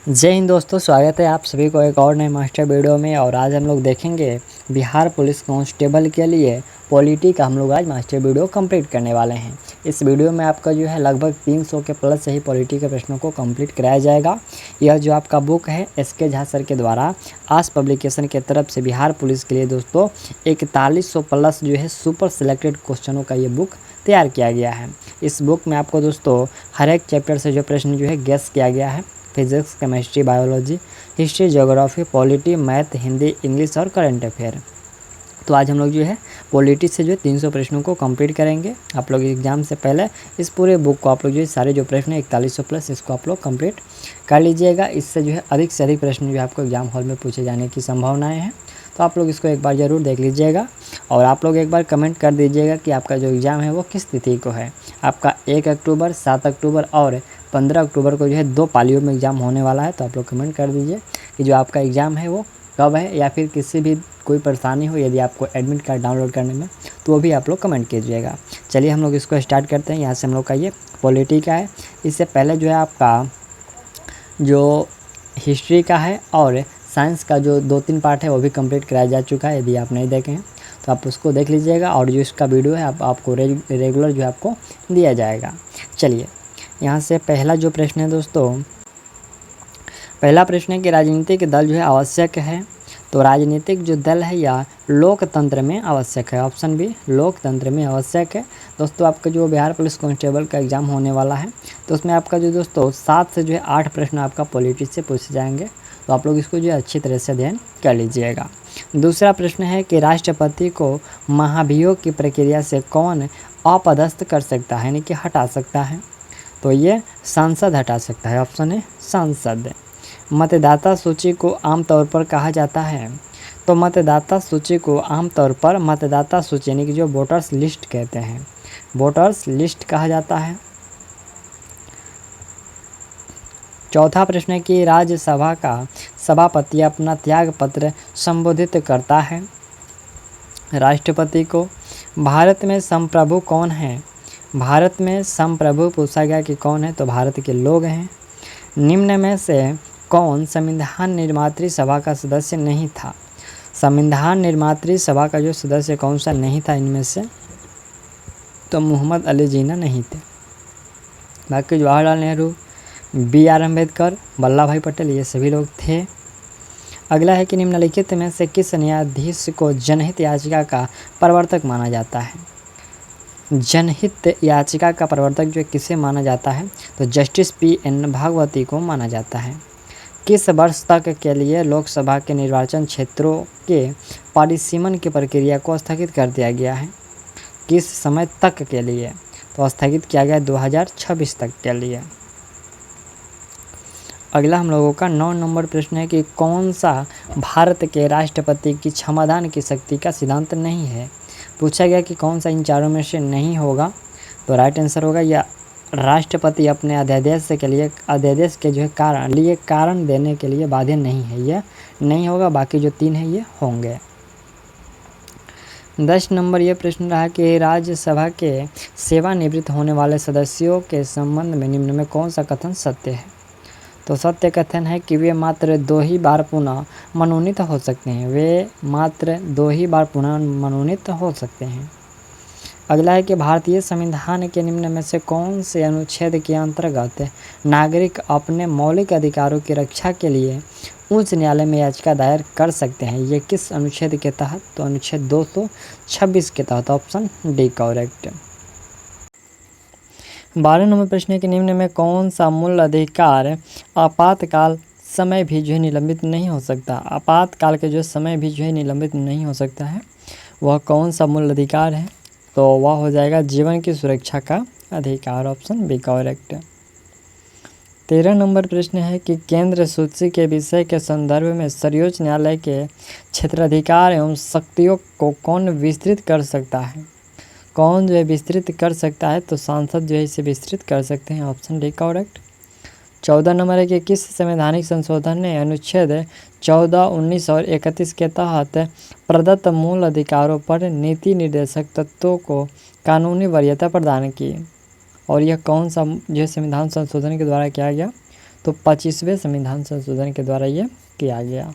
जय हिंद दोस्तों, स्वागत है आप सभी को एक और नए मास्टर वीडियो में। और आज हम लोग देखेंगे बिहार पुलिस कांस्टेबल के लिए पॉलिटी का हम लोग आज मास्टर वीडियो कंप्लीट करने वाले हैं। इस वीडियो में आपका जो है लगभग 300 के प्लस से ही पॉलिटी के प्रश्नों को कंप्लीट कराया जाएगा। यह जो आपका बुक है SK झा सर के द्वारा आस पब्लिकेशन के तरफ से बिहार पुलिस के लिए दोस्तों 4100 प्लस जो है सुपर सिलेक्टेड क्वेश्चनों का ये बुक तैयार किया गया है। इस बुक में आपको दोस्तों हर एक चैप्टर से जो प्रश्न जो है गेस किया गया है। Physics, chemistry, biology, history, geography, polity, math, Hindi, English और करंट अफेयर। तो आज हम लोग जो है पॉलिटी से जो 300 प्रश्नों को कंप्लीट करेंगे। आप लोग एग्जाम से पहले इस पूरे बुक को आप लोग जो सारे जो प्रश्न 4100 प्लस इसको आप लोग कंप्लीट कर लीजिएगा। इससे जो है अधिक से अधिक प्रश्न जो है आपको एग्जाम हॉल में पूछे जाने की संभावनाएँ हैं। तो आप लोग इसको एक बार ज़रूर देख लीजिएगा और आप लोग एक बार कमेंट कर दीजिएगा कि आपका जो एग्ज़ाम है वो किस तिथि को है। आपका 1 अक्टूबर, 7 अक्टूबर और 15 अक्टूबर को जो है 2 पालियों में एग्ज़ाम होने वाला है। तो आप लोग कमेंट कर दीजिए कि जो आपका एग्ज़ाम है वो कब है, या फिर किसी भी कोई परेशानी हो यदि आपको एडमिट कार्ड डाउनलोड करने में, तो वो भी आप लोग कमेंट कीजिएगा। चलिए हम लोग इसको स्टार्ट करते हैं। यहाँ से हम लोग का ये पॉलिटी का है। इससे पहले जो है आपका जो हिस्ट्री का है और साइंस का जो 2-3 पार्ट है वो भी कंप्लीट कराया जा चुका है। यदि आप नहीं देखे हैं तो आप उसको देख लीजिएगा और जो इसका वीडियो है आपको रेगुलर जो है आपको दिया जाएगा। चलिए यहाँ से पहला जो प्रश्न है दोस्तों, पहला प्रश्न है कि राजनीतिक दल जो है आवश्यक है। तो राजनीतिक जो दल है या लोकतंत्र में आवश्यक है। ऑप्शन बी लोकतंत्र में आवश्यक है। दोस्तों आपका जो बिहार पुलिस कांस्टेबल का एग्ज़ाम होने वाला है तो उसमें आपका जो दोस्तों 7 से जो है 8 प्रश्न आपका पॉलिटिक्स से पूछे जाएंगे। तो आप लोग इसको जो है अच्छी तरह से अध्ययन कर लीजिएगा। दूसरा प्रश्न है कि राष्ट्रपति को महाभियोग की प्रक्रिया से कौन अपदस्थ कर सकता है, यानी कि हटा सकता है। तो ये सांसद हटा सकता है। ऑप्शन है सांसद। मतदाता सूची को आमतौर पर कहा जाता है। तो मतदाता सूची को आमतौर पर मतदाता सूची यानी कि जो वोटर्स लिस्ट कहते हैं, वोटर्स लिस्ट कहा जाता है। चौथा प्रश्न है कि राज्यसभा का सभापति अपना त्याग पत्र संबोधित करता है राष्ट्रपति को। भारत में संप्रभु कौन है। भारत में संप्रभु पूछा गया कि कौन है, तो भारत के लोग हैं। निम्न में से कौन संविधान निर्मात्री सभा का सदस्य नहीं था। संविधान निर्मात्री सभा का जो सदस्य कौन सा नहीं था इनमें से, तो मोहम्मद अली जिन्ना नहीं थे। बाकी जवाहरलाल नेहरू, BR अम्बेडकर, वल्लभ भाई पटेल ये सभी लोग थे। अगला है कि निम्नलिखित में से किस न्यायाधीश को जनहित याचिका का प्रवर्तक माना जाता है। जनहित याचिका का प्रवर्तक जो किसे माना जाता है, तो जस्टिस PN भागवती को माना जाता है। किस वर्ष तक के लिए लोकसभा के निर्वाचन क्षेत्रों के परिसीमन की प्रक्रिया को स्थगित कर दिया गया है। किस समय तक के लिए, तो स्थगित किया गया 2026 तक के लिए। अगला हम लोगों का 9 नंबर प्रश्न है कि कौन सा भारत के राष्ट्रपति की क्षमादान की शक्ति का सिद्धांत नहीं है। पूछा गया कि कौन सा इन चारों में से नहीं होगा, तो राइट आंसर होगा या राष्ट्रपति अपने अध्यादेश के लिए अध्यादेश के जो है कारण देने के लिए बाध्य नहीं है, यह नहीं होगा। बाकी जो 3 है ये होंगे। 10 नंबर ये प्रश्न रहा कि राज्यसभा के सेवानिवृत्त होने वाले सदस्यों के संबंध में निम्न में कौन सा कथन सत्य है। तो सत्य कथन है कि वे मात्र 2 ही बार पुनः मनोनीत हो सकते हैं। वे मात्र 2 ही बार पुनः मनोनीत हो सकते हैं। अगला है कि भारतीय संविधान के निम्न में से कौन से अनुच्छेद के अंतर्गत नागरिक अपने मौलिक अधिकारों की रक्षा के लिए उच्च न्यायालय में याचिका दायर कर सकते हैं। ये किस अनुच्छेद के तहत, तो अनुच्छेद 226 के तहत। Option D correct. 12 नंबर प्रश्न है कि निम्न में कौन सा मूल अधिकार आपातकाल समय भी जो है निलंबित नहीं हो सकता। आपातकाल के जो समय भी जो है निलंबित नहीं हो सकता है, वह कौन सा मूल अधिकार है, तो वह हो जाएगा जीवन की सुरक्षा का अधिकार। Option B correct. 13 नंबर प्रश्न है कि केंद्र सूची के विषय के संदर्भ में सर्वोच्च न्यायालय के क्षेत्राधिकार एवं शक्तियों को कौन विस्तृत कर सकता है। कौन जो है विस्तृत कर सकता है, तो सांसद जो है इसे विस्तृत कर सकते हैं। Option D correct. 14 नंबर है कि किस संवैधानिक संशोधन ने अनुच्छेद 14, 19 और 31 के तहत प्रदत्त मूल अधिकारों पर नीति निर्देशक तत्वों को कानूनी वरीयता प्रदान की। और यह कौन सा जो संविधान संशोधन के द्वारा किया गया, तो 25वें संविधान संशोधन के द्वारा ये किया गया।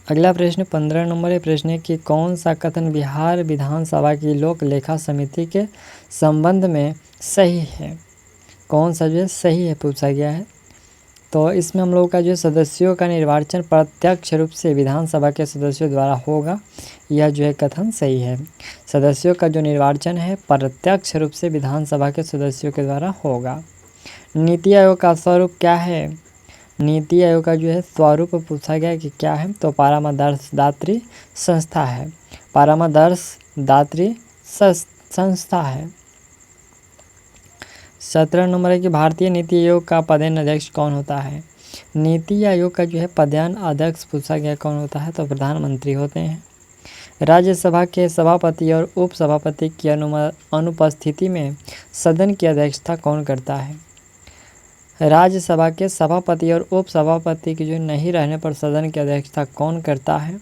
अगला प्रश्न 15 नंबर है। प्रश्न है कि कौन सा कथन बिहार विधानसभा की लोक लेखा समिति के संबंध में सही है? कौन सा जो है सही है पूछा गया है। तो इसमें हम लोगों का जो सदस्यों का निर्वाचन प्रत्यक्ष रूप से विधानसभा के सदस्यों द्वारा होगा, यह जो है कथन सही है। सदस्यों का जो निर्वाचन है प्रत्यक्ष रूप से विधानसभा के सदस्यों के द्वारा होगा। नीति आयोग का स्वरूप क्या है? नीति आयोग का जो है स्वरूप पूछा गया कि क्या है, तो परामर्शदात्री संस्था है। परामर्शदात्री संस्था है। 17 नंबर है कि भारतीय नीति आयोग का पदेन अध्यक्ष कौन होता है? नीति आयोग का जो है पदेन अध्यक्ष पूछा गया कौन होता है, तो प्रधानमंत्री होते हैं। राज्यसभा के सभापति और उपसभापति की अनुपस्थिति में सदन की अध्यक्षता कौन करता है? राज्यसभा के सभापति और उपसभापति के जो नहीं रहने पर सदन की अध्यक्षता कौन करता है?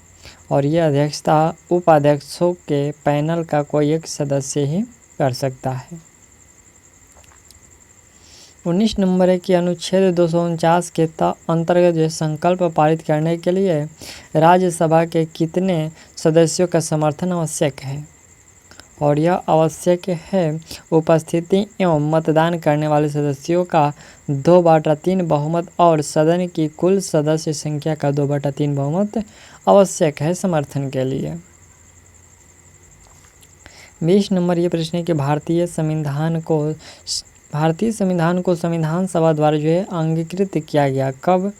और ये अध्यक्षता उपाध्यक्षों के पैनल का कोई एक सदस्य ही कर सकता है। 19 नंबर है कि अनुच्छेद 249 के अंतर्गत जो संकल्प पारित करने के लिए राज्यसभा के कितने सदस्यों का समर्थन आवश्यक है? और यह आवश्यक है उपस्थिति एवं मतदान करने वाले सदस्यों का 2/3 बहुमत और सदन की कुल सदस्य संख्या का 2/3 बहुमत आवश्यक है समर्थन के लिए। 20 नंबर ये प्रश्न है कि भारतीय संविधान को संविधान सभा द्वारा जो है अंगीकृत किया गया कब?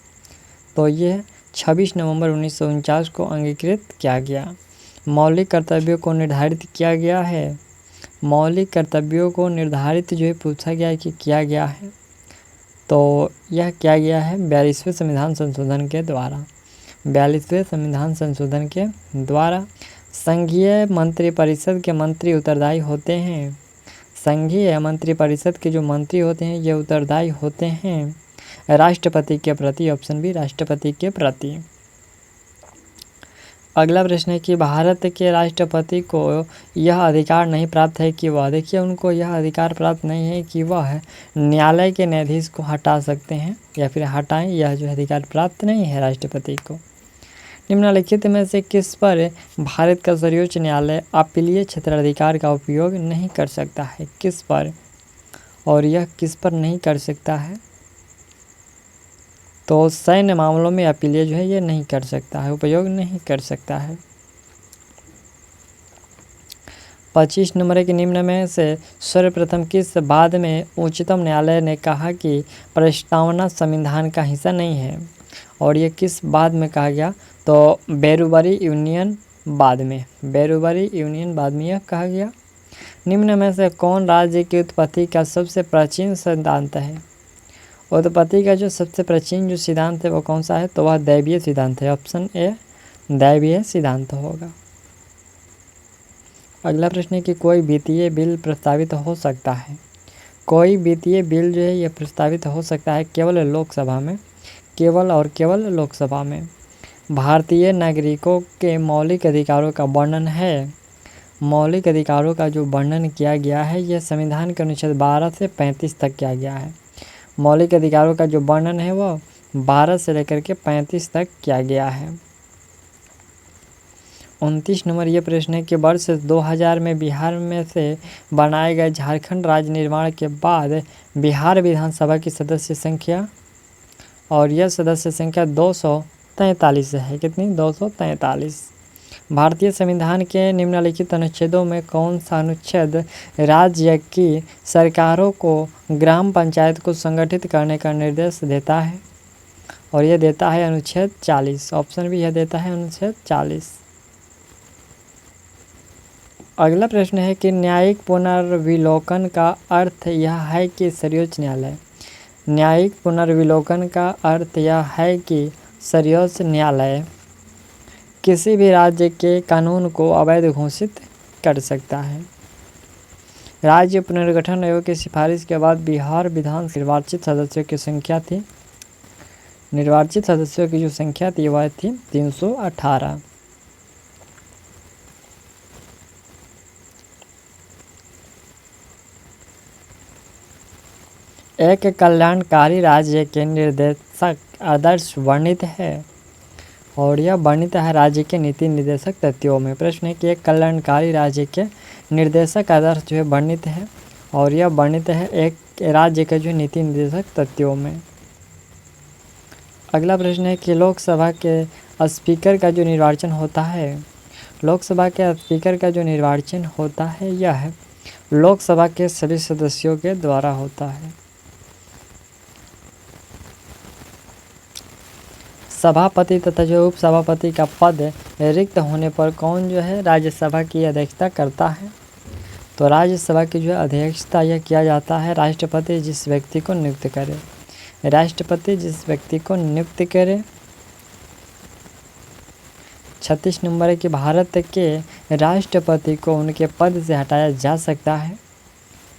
तो ये 26 नवंबर 1949 को अंगीकृत किया गया। मौलिक कर्तव्यों को निर्धारित किया गया है। मौलिक कर्तव्यों को निर्धारित जो है पूछा गया है कि किया गया है, तो यह किया गया है 42वें संविधान संशोधन के द्वारा। 42वें संविधान संशोधन के द्वारा संघीय मंत्रिपरिषद के मंत्री उत्तरदायी होते हैं। संघीय मंत्रिपरिषद के जो मंत्री होते हैं ये उत्तरदायी होते हैं राष्ट्रपति के प्रति। ऑप्शन बी राष्ट्रपति के प्रति। अगला प्रश्न है कि भारत के राष्ट्रपति को यह अधिकार नहीं प्राप्त है कि वह, देखिए उनको यह अधिकार प्राप्त नहीं है कि वह न्यायालय के न्यायाधीश को हटा सकते हैं या फिर हटाएं, यह जो अधिकार प्राप्त नहीं है राष्ट्रपति को। निम्नलिखित में से किस पर भारत का सर्वोच्च न्यायालय अपीलीय क्षेत्राधिकार का उपयोग नहीं कर सकता है? किस पर? और यह किस पर नहीं कर सकता है? तो सैन्य मामलों में अपीलीय जो है ये नहीं कर सकता है, उपयोग नहीं कर सकता है। 25 नंबर के निम्न में से सर्वप्रथम किस बाद में उच्चतम न्यायालय ने कहा कि प्रस्तावना संविधान का हिस्सा नहीं है? और ये किस बाद में कहा गया? तो बेरुबरी यूनियन बाद में। बेरुबरी यूनियन बाद में यह कहा गया। निम्न में से कौन राज्य की उत्पत्ति का सबसे प्राचीन सिद्धांत है? उत्पत्ति का जो सबसे प्राचीन जो सिद्धांत है वो कौन सा है? तो वह दैवीय सिद्धांत है। ऑप्शन ए दैवीय सिद्धांत होगा। अगला प्रश्न है कि कोई वित्तीय बिल प्रस्तावित हो सकता है? कोई वित्तीय बिल जो है ये प्रस्तावित हो सकता है केवल लोकसभा में, केवल और केवल लोकसभा में। भारतीय नागरिकों के मौलिक अधिकारों का वर्णन है। मौलिक अधिकारों का जो वर्णन किया गया है यह संविधान के अनुच्छेद 12 से 35 तक किया गया है। मौलिक अधिकारों का जो वर्णन है वो 12 से लेकर के 35 तक किया गया है। 29 नंबर ये प्रश्न है कि वर्ष 2000 में बिहार में से बनाए गए झारखंड राज्य निर्माण के बाद बिहार विधानसभा की सदस्य संख्या, और यह सदस्य संख्या 243 है। कितनी? 243। भारतीय संविधान के निम्नलिखित अनुच्छेदों में कौन सा अनुच्छेद राज्य की सरकारों को ग्राम पंचायत को संगठित करने का निर्देश देता है? और यह देता है अनुच्छेद 40। ऑप्शन भी यह देता है अनुच्छेद 40। अगला प्रश्न है कि न्यायिक पुनर्विलोकन का अर्थ यह है कि सर्वोच्च न्यायालय। न्यायिक पुनर्विलोकन का अर्थ यह है कि सर्वोच्च न्यायालय किसी भी राज्य के कानून को अवैध घोषित कर सकता है। राज्य पुनर्गठन आयोग की सिफारिश के बाद बिहार विधानसभा निर्वाचित सदस्यों की संख्या थी, निर्वाचित सदस्यों की जो संख्या थी वह थी 318। एक कल्याणकारी राज्य के निर्देशक आदर्श वर्णित है और यह वर्णित है राज्य के नीति निर्देशक तथ्यों में। प्रश्न है कि एक कल्याणकारी राज्य के निर्देशक आदर्श जो है वर्णित है और यह वर्णित है एक राज्य के जो नीति निर्देशक तथ्यों में। अगला प्रश्न है कि लोकसभा के स्पीकर का जो निर्वाचन होता है, लोकसभा के स्पीकर का जो निर्वाचन होता है यह लोकसभा के सभी सदस्यों के द्वारा होता है। सभापति तथा जो उपसभापति का पद रिक्त होने पर कौन जो है राज्यसभा की अध्यक्षता करता है? तो राज्यसभा की जो अध्यक्षता यह किया जाता है राष्ट्रपति जिस व्यक्ति को नियुक्त करे। राष्ट्रपति जिस व्यक्ति को नियुक्त करे। 36 नंबर है कि भारत के राष्ट्रपति को उनके पद से हटाया जा सकता है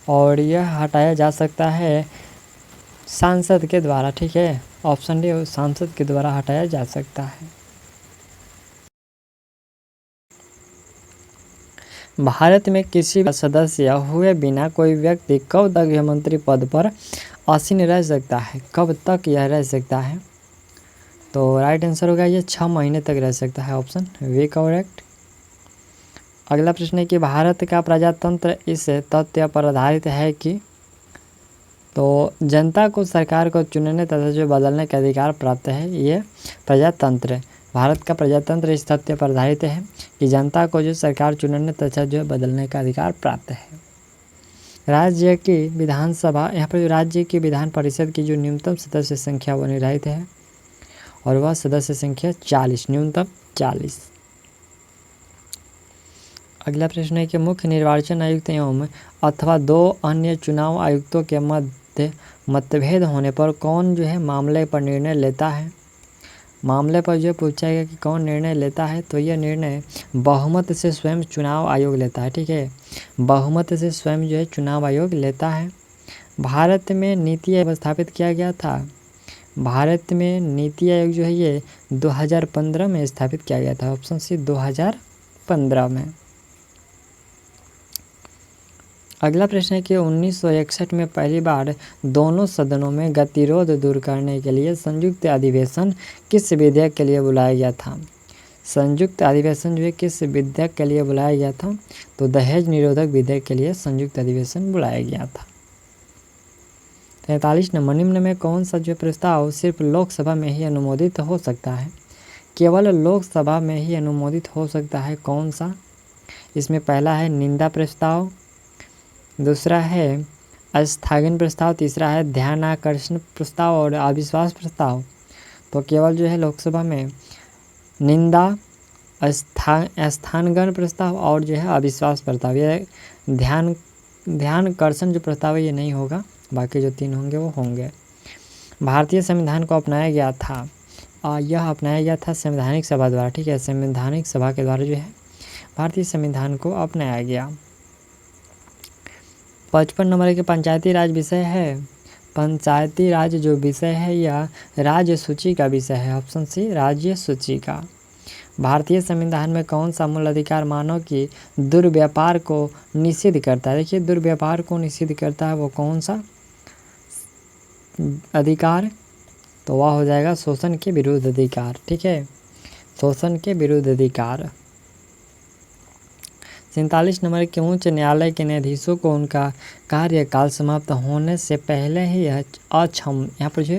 और यह हटाया जा सकता है सांसद के द्वारा। ठीक है, ऑप्शन डी सांसद के द्वारा हटाया जा सकता है। भारत में किसी भी सदस्य हुए बिना कोई व्यक्ति कब तक गृहमंत्री पद पर आसीन रह सकता है? कब तक यह रह सकता है? तो राइट आंसर होगा ये 6 महीने तक रह सकता है, ऑप्शन वी करेक्ट। अगला प्रश्न है कि भारत का प्रजातंत्र इस तथ्य पर आधारित है कि, तो जनता को सरकार को चुनने तथा जो बदलने का अधिकार प्राप्त है। ये प्रजातंत्र, भारत का प्रजातंत्र इस तथ्य पर आधारित है कि जनता को जो सरकार चुनने तथा जो बदलने का अधिकार प्राप्त है। राज्य की विधानसभा, यहाँ पर जो राज्य की विधान परिषद की जो न्यूनतम सदस्य संख्या वो निर्धारित है और वह सदस्य संख्या 40, न्यूनतम 40। अगला प्रश्न है कि मुख्य निर्वाचन आयुक्त एवं अथवा 2 अन्य चुनाव आयुक्तों के मध्य मतभेद होने पर कौन जो है मामले पर निर्णय लेता है? मामले पर जो पूछा गया कि कौन निर्णय लेता है, तो यह निर्णय बहुमत से स्वयं चुनाव आयोग लेता है। ठीक है, बहुमत से स्वयं जो है चुनाव आयोग लेता है। भारत में नीति आयोग स्थापित किया गया था। भारत में नीति आयोग जो है ये 2015 में स्थापित किया गया था, ऑप्शन सी 2015 में। अगला प्रश्न है कि 1961 में पहली बार दोनों सदनों में गतिरोध दूर करने के लिए संयुक्त अधिवेशन किस विधेयक के लिए बुलाया गया था? संयुक्त अधिवेशन जो है किस विधेयक के लिए बुलाया गया था? तो दहेज निरोधक विधेयक के लिए संयुक्त अधिवेशन बुलाया गया था। 43 नंबर, निम्न में कौन सा जो प्रस्ताव सिर्फ लोकसभा में ही अनुमोदित हो सकता है? केवल लोकसभा में ही अनुमोदित हो सकता है, कौन सा? इसमें पहला है निंदा प्रस्ताव, दूसरा है स्थगन प्रस्ताव, तीसरा है ध्यानाकर्षण प्रस्ताव और अविश्वास प्रस्ताव। तो केवल जो है लोकसभा में निंदा, स्थानगण प्रस्ताव और जो है अविश्वास प्रस्ताव। ये ध्यानाकर्षण जो प्रस्ताव है ये नहीं होगा, बाकी जो 3 होंगे वो होंगे। भारतीय संविधान को अपनाया गया था और यह अपनाया गया था संवैधानिक सभा द्वारा। ठीक है, संवैधानिक सभा के द्वारा जो है भारतीय संविधान को अपनाया गया। 55 नंबर के पंचायती राज विषय है। पंचायती राज जो विषय है यह राज्य सूची का विषय है, ऑप्शन सी राज्य सूची का। भारतीय संविधान में कौन सा मूल अधिकार मानव की दुर्व्यापार को निषिद्ध करता है? देखिए, दुर्व्यापार को निषिद्ध करता है वो कौन सा अधिकार? तो वह हो जाएगा शोषण के विरुद्ध अधिकार। ठीक है, शोषण के विरुद्ध अधिकार। 47 नंबर के उच्च न्यायालय के न्यायाधीशों को उनका कार्यकाल समाप्त होने से पहले ही यहाँ पर जो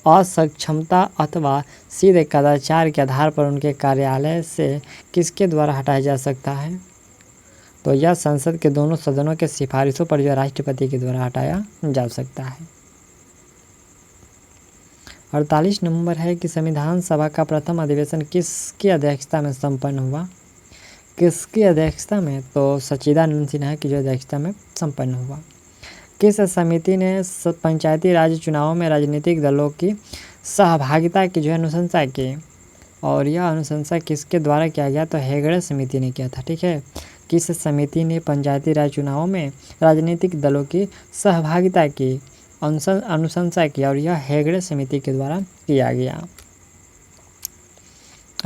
असक्षमता अथवा सीधे कदाचार के आधार पर उनके कार्यालय से किसके द्वारा हटाया जा सकता है? तो यह संसद के दोनों सदनों के सिफारिशों पर जो राष्ट्रपति के द्वारा हटाया जा सकता है। 48 नंबर है कि संविधान सभा का प्रथम अधिवेशन किसकी अध्यक्षता में संपन्न हुआ? किसकी अध्यक्षता में? तो सच्चिदानंद सिन्हा की जो अध्यक्षता में संपन्न हुआ। किस समिति ने पंचायती राज चुनावों में राजनीतिक दलों की सहभागिता की जो है अनुशंसा की? और यह अनुशंसा किसके द्वारा किया गया? तो हेगड़े समिति ने किया था। ठीक है, किस समिति ने पंचायती राज चुनावों में राजनीतिक दलों की सहभागिता की अनुशंसा की? और यह हेगड़े समिति के द्वारा किया गया।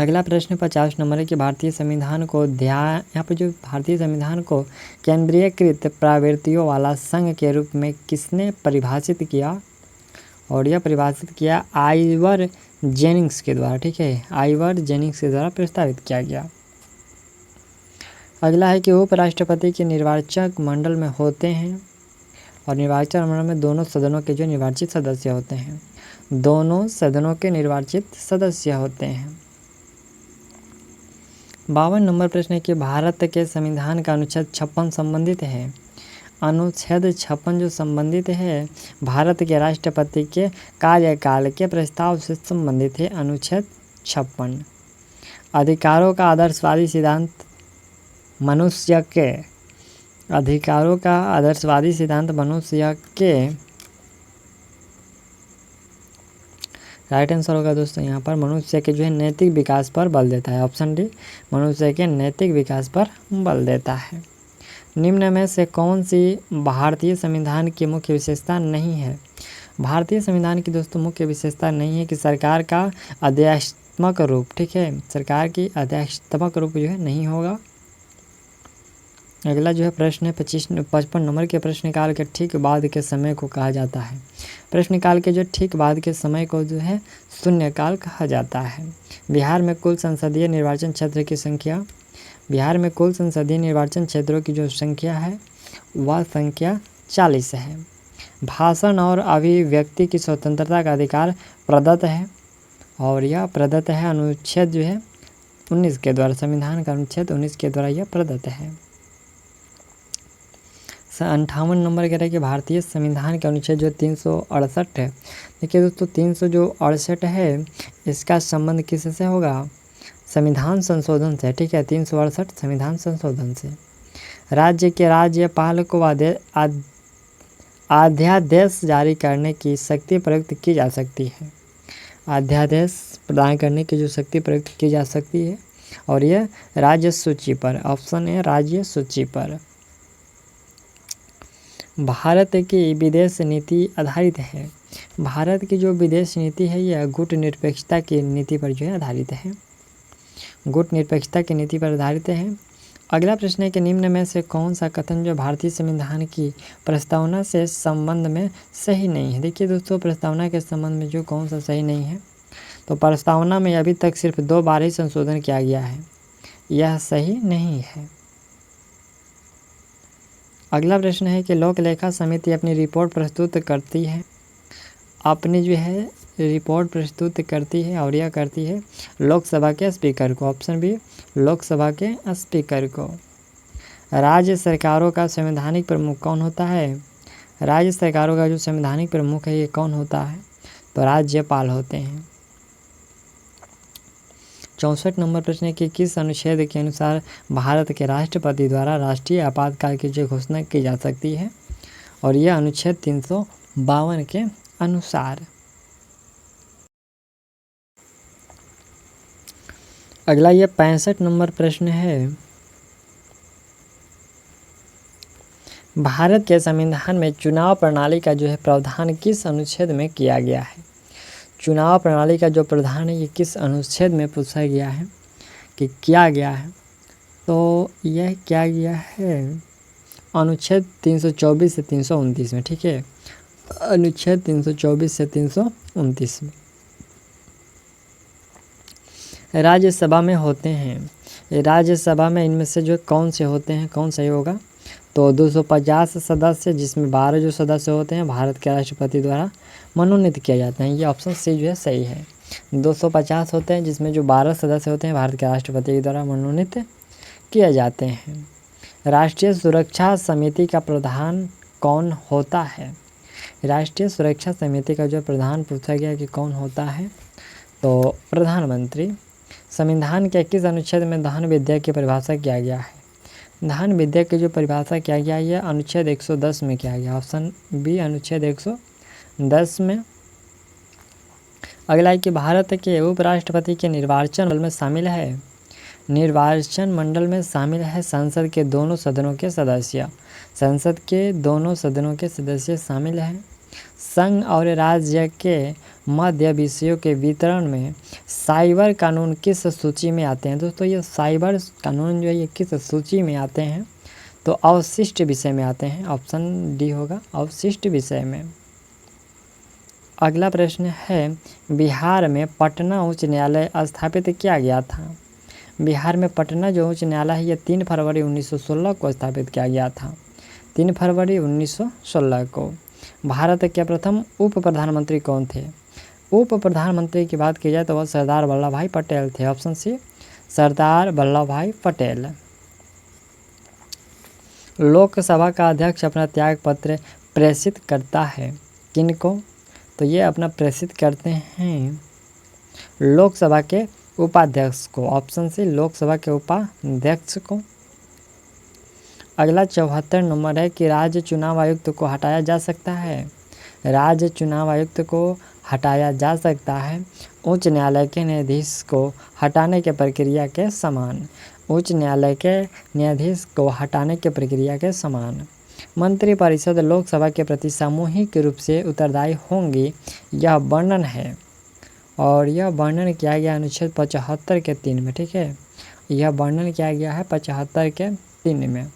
अगला प्रश्न 50 नंबर है कि भारतीय संविधान को यहाँ पर जो भारतीय संविधान को केंद्रीयकृत प्रवृत्तियों वाला संघ के रूप में किसने परिभाषित किया, और यह परिभाषित किया आइवर जेनिंग्स के द्वारा। ठीक है, आइवर जेनिंग्स के द्वारा प्रस्तावित किया गया। अगला है कि उपराष्ट्रपति के निर्वाचक मंडल में होते हैं, और निर्वाचक मंडल में दोनों सदनों के जो निर्वाचित सदस्य होते हैं, दोनों सदनों के निर्वाचित सदस्य होते हैं। 52 नंबर प्रश्न है कि भारत के संविधान का अनुच्छेद 56 संबंधित है। अनुच्छेद 56 जो संबंधित है भारत के राष्ट्रपति के कार्यकाल के प्रस्ताव से संबंधित है। अनुच्छेद 56 अधिकारों का आदर्शवादी सिद्धांत मनुष्य के अधिकारों का आदर्शवादी सिद्धांत मनुष्य के राइट आंसर होगा दोस्तों यहाँ पर मनुष्य के जो है नैतिक विकास पर बल देता है। ऑप्शन डी मनुष्य के नैतिक विकास पर बल देता है। निम्न में से कौन सी भारतीय संविधान की मुख्य विशेषता नहीं है। भारतीय संविधान की दोस्तों मुख्य विशेषता नहीं है कि सरकार का आदेशात्मक रूप, ठीक है, सरकार की आदेशात्मक रूप जो है नहीं होगा। अगला जो है प्रश्न है 55 नंबर के प्रश्नकाल के ठीक बाद के समय को कहा जाता है। प्रश्नकाल के जो ठीक बाद के समय को जो है शून्यकाल कहा जाता है। बिहार में कुल संसदीय निर्वाचन क्षेत्र की संख्या, बिहार में कुल संसदीय निर्वाचन क्षेत्रों की जो संख्या है वह संख्या 40 है। भाषण और अभिव्यक्ति की स्वतंत्रता का अधिकार प्रदत्त है, और यह प्रदत्त है अनुच्छेद जो है 19 के द्वारा, संविधान का अनुच्छेद 19 के द्वारा यह प्रदत्त है। 58 नंबर कह रहे हैं कि भारतीय संविधान के अनुच्छेद जो 368 है। देखिए दोस्तों 368 है, इसका संबंध किससे होगा, संविधान संशोधन से। ठीक है, 368 संविधान संशोधन से। राज्य के राज्यपाल को अध्यादेश जारी करने की शक्ति प्रयुक्त की जा सकती है। अध्यादेश प्रदान करने की जो शक्ति प्रयुक्त की जा सकती है, और यह राज्य सूची पर, ऑप्शन है राज्य सूची पर। भारत की विदेश नीति आधारित है। भारत की जो विदेश नीति है यह गुट निरपेक्षता की नीति पर जो है आधारित है, गुट निरपेक्षता की नीति पर आधारित है। अगला प्रश्न है कि निम्न में से कौन सा कथन जो भारतीय संविधान की प्रस्तावना से संबंध में सही नहीं है। देखिए दोस्तों प्रस्तावना के संबंध में जो कौन सा सही नहीं है, तो प्रस्तावना में अभी तक सिर्फ 2 बार ही संशोधन किया गया है, यह सही नहीं है। अगला प्रश्न है कि लोक लेखा समिति अपनी रिपोर्ट प्रस्तुत करती है, अपनी जो है रिपोर्ट प्रस्तुत करती है, और यह करती है लोकसभा के स्पीकर को। ऑप्शन बी लोकसभा के स्पीकर को। राज्य सरकारों का संवैधानिक प्रमुख कौन होता है। राज्य सरकारों का जो संवैधानिक प्रमुख है ये कौन होता है, तो राज्यपाल होते हैं। 64 नंबर प्रश्न है कि किस अनुच्छेद के अनुसार भारत के राष्ट्रपति द्वारा राष्ट्रीय आपातकाल की जो घोषणा की जा सकती है, और यह अनुच्छेद 352 के अनुसार। अगला ये 65 नंबर प्रश्न है, भारत के संविधान में चुनाव प्रणाली का जो है प्रावधान किस अनुच्छेद में किया गया है। चुनाव प्रणाली का जो प्रावधान है ये किस अनुच्छेद में पूछा गया है कि किया गया है, तो यह क्या गया है अनुच्छेद 324 से 329 में। ठीक है, अनुच्छेद 324 से 329 में। राज्यसभा में होते हैं, राज्यसभा में इनमें से जो कौन से होते हैं, कौन सही होगा, तो 250 सदस्य, जिसमें 12 जो सदस्य होते हैं भारत के राष्ट्रपति द्वारा मनोनीत किए जाते हैं। ये ऑप्शन सी जो है सही है। 250 होते हैं जिसमें जो 12 सदस्य होते हैं भारत के राष्ट्रपति के द्वारा मनोनीत किए जाते हैं। राष्ट्रीय सुरक्षा समिति का प्रधान कौन होता है। राष्ट्रीय सुरक्षा समिति का जो प्रधान पूछा गया कि कौन होता है, तो प्रधानमंत्री। संविधान के किस अनुच्छेद में दान विद्या की परिभाषा किया गया है। दान विद्या की जो परिभाषा किया गया है यह अनुच्छेद 110 में किया गया। ऑप्शन बी अनुच्छेद 110 में। अगला है कि भारत के उपराष्ट्रपति के निर्वाचन मंडल में शामिल है। निर्वाचन मंडल में शामिल है संसद के दोनों सदनों के सदस्य। संसद के दोनों सदनों के सदस्य शामिल हैं। संघ और राज्य के मध्य विषयों के वितरण में साइबर कानून किस सूची में आते हैं? दोस्तों ये साइबर कानून जो है ये किस सूची में आते हैं? तो अवशिष्ट विषय में आते हैं। ऑप्शन डी होगा, अवशिष्ट विषय में। अगला प्रश्न है, बिहार में पटना उच्च न्यायालय स्थापित किया गया था? बिहार में पटना जो उच्च न्यायालय है ये 3 फरवरी 1916 को स्थापित किया गया था। 3 फरवरी 1916 को। भारत के प्रथम उप प्रधानमंत्री कौन थे? उप प्रधानमंत्री की बात की जाए तो वह सरदार वल्लभ भाई पटेल थे। ऑप्शन सी, सरदार वल्लभ भाई पटेल। लोकसभा का अध्यक्ष अपना त्याग पत्र प्रेषित करता है किनको? तो ये अपना प्रेषित करते हैं लोकसभा के उपाध्यक्ष को। ऑप्शन सी, लोकसभा के उपाध्यक्ष को। अगला 74 नंबर है कि राज्य चुनाव आयुक्त को हटाया जा सकता है? राज्य चुनाव आयुक्त को हटाया जा सकता है उच्च न्यायालय के न्यायाधीश को हटाने के प्रक्रिया के समान। उच्च न्यायालय के न्यायाधीश को हटाने की प्रक्रिया के समान। मंत्रिपरिषद लोकसभा के प्रति सामूहिक रूप से उत्तरदायी होंगी, यह वर्णन है और यह वर्णन किया गया अनुच्छेद 75 के 3 में। ठीक है, यह वर्णन किया गया है 75 के 3 में।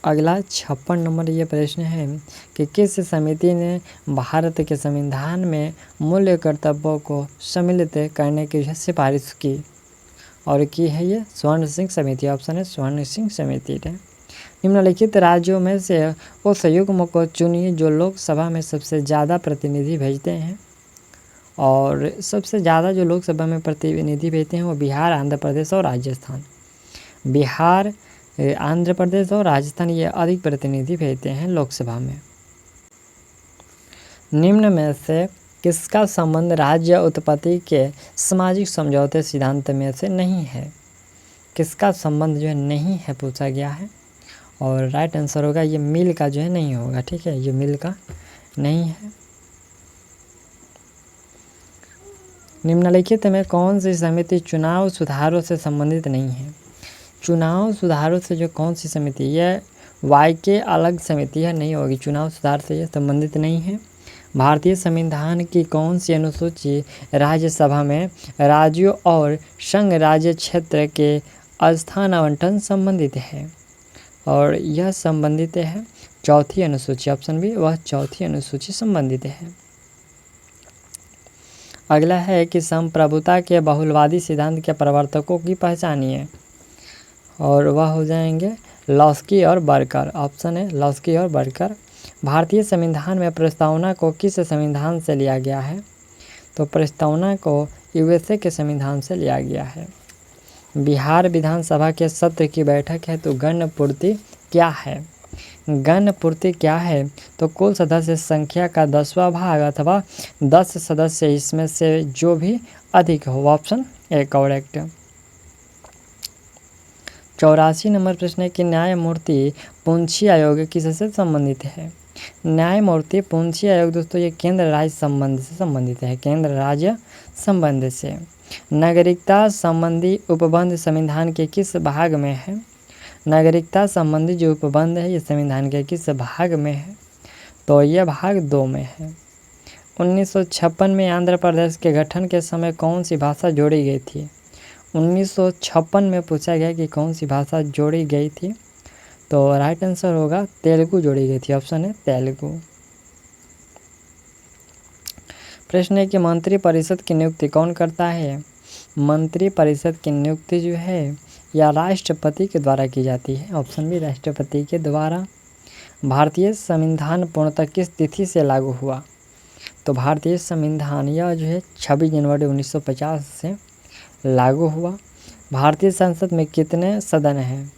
अगला 56 नंबर ये प्रश्न है कि किस समिति ने भारत के संविधान में मूल्य कर्तव्यों को सम्मिलित करने की सिफारिश की? और की है ये स्वर्ण सिंह समिति। ऑप्शन है स्वर्ण सिंह समिति ने। निम्नलिखित राज्यों में से उस युग्म को चुनिए जो लोकसभा में सबसे ज़्यादा प्रतिनिधि भेजते हैं। और सबसे ज़्यादा जो लोकसभा में प्रतिनिधि भेजते हैं वो बिहार, आंध्र प्रदेश और राजस्थान। बिहार, आंध्र प्रदेश और राजस्थान ये अधिक प्रतिनिधि भेजते हैं लोकसभा में। निम्न में से किसका संबंध राज्य उत्पत्ति के सामाजिक समझौते सिद्धांत में से नहीं है? किसका संबंध जो है नहीं है पूछा गया है। और राइट आंसर होगा ये मिल का जो है नहीं होगा। ठीक है, ये मिल का नहीं है। निम्नलिखित में कौन सी समिति चुनाव सुधारों से संबंधित नहीं है? चुनाव सुधारों से जो कौन सी समिति, यह वाई के अलग समिति है, नहीं होगी। चुनाव सुधार से यह संबंधित नहीं है। भारतीय संविधान की कौन सी अनुसूची राज्यसभा में राज्यों और संघ राज्य क्षेत्र के स्थान आवंटन संबंधित है? और यह संबंधित है चौथी अनुसूची। ऑप्शन बी, वह चौथी अनुसूची संबंधित है। अगला है कि संप्रभुता के बहुलवादी सिद्धांत के प्रवर्तकों की पहचानिए। और वह हो जाएंगे लॉस्की और बर्कर। ऑप्शन है लॉस्की और बर्कर। भारतीय संविधान में प्रस्तावना को किस संविधान से लिया गया है? तो प्रस्तावना को यूएसए के संविधान से लिया गया है। बिहार विधानसभा के सत्र की बैठक है तो गणपूर्ति क्या है? गणपूर्ति क्या है? तो कुल सदस्य संख्या का 10वां भाग अथवा 10 सदस्य इसमें से जो भी अधिक हो। Option A correct. 84 नंबर प्रश्न है कि न्यायमूर्ति पुंछी आयोग किससे संबंधित है? न्यायमूर्ति पुंछी आयोग दोस्तों ये केंद्र राज्य संबंध से संबंधित है। केंद्र राज्य संबंध से। नागरिकता संबंधी उपबंध संविधान के किस भाग में है? नागरिकता संबंधी जो उपबंध है ये संविधान के किस भाग में है? तो यह भाग 2 में है। 1956 में आंध्र प्रदेश के गठन के समय कौन सी भाषा जोड़ी गई थी? 1956 में पूछा गया कि कौन सी भाषा जोड़ी गई थी? तो राइट आंसर होगा तेलुगु जोड़ी गई थी। ऑप्शन है तेलुगु। प्रश्न है कि मंत्रिपरिषद की नियुक्ति कौन करता है? मंत्रिपरिषद की नियुक्ति जो है या राष्ट्रपति के द्वारा की जाती है। ऑप्शन बी, राष्ट्रपति के द्वारा। भारतीय संविधान पूर्णतः किस तिथि से लागू हुआ? तो भारतीय संविधान यह जो है 26 जनवरी 1950 से लागू हुआ। भारतीय संसद में कितने सदन हैं?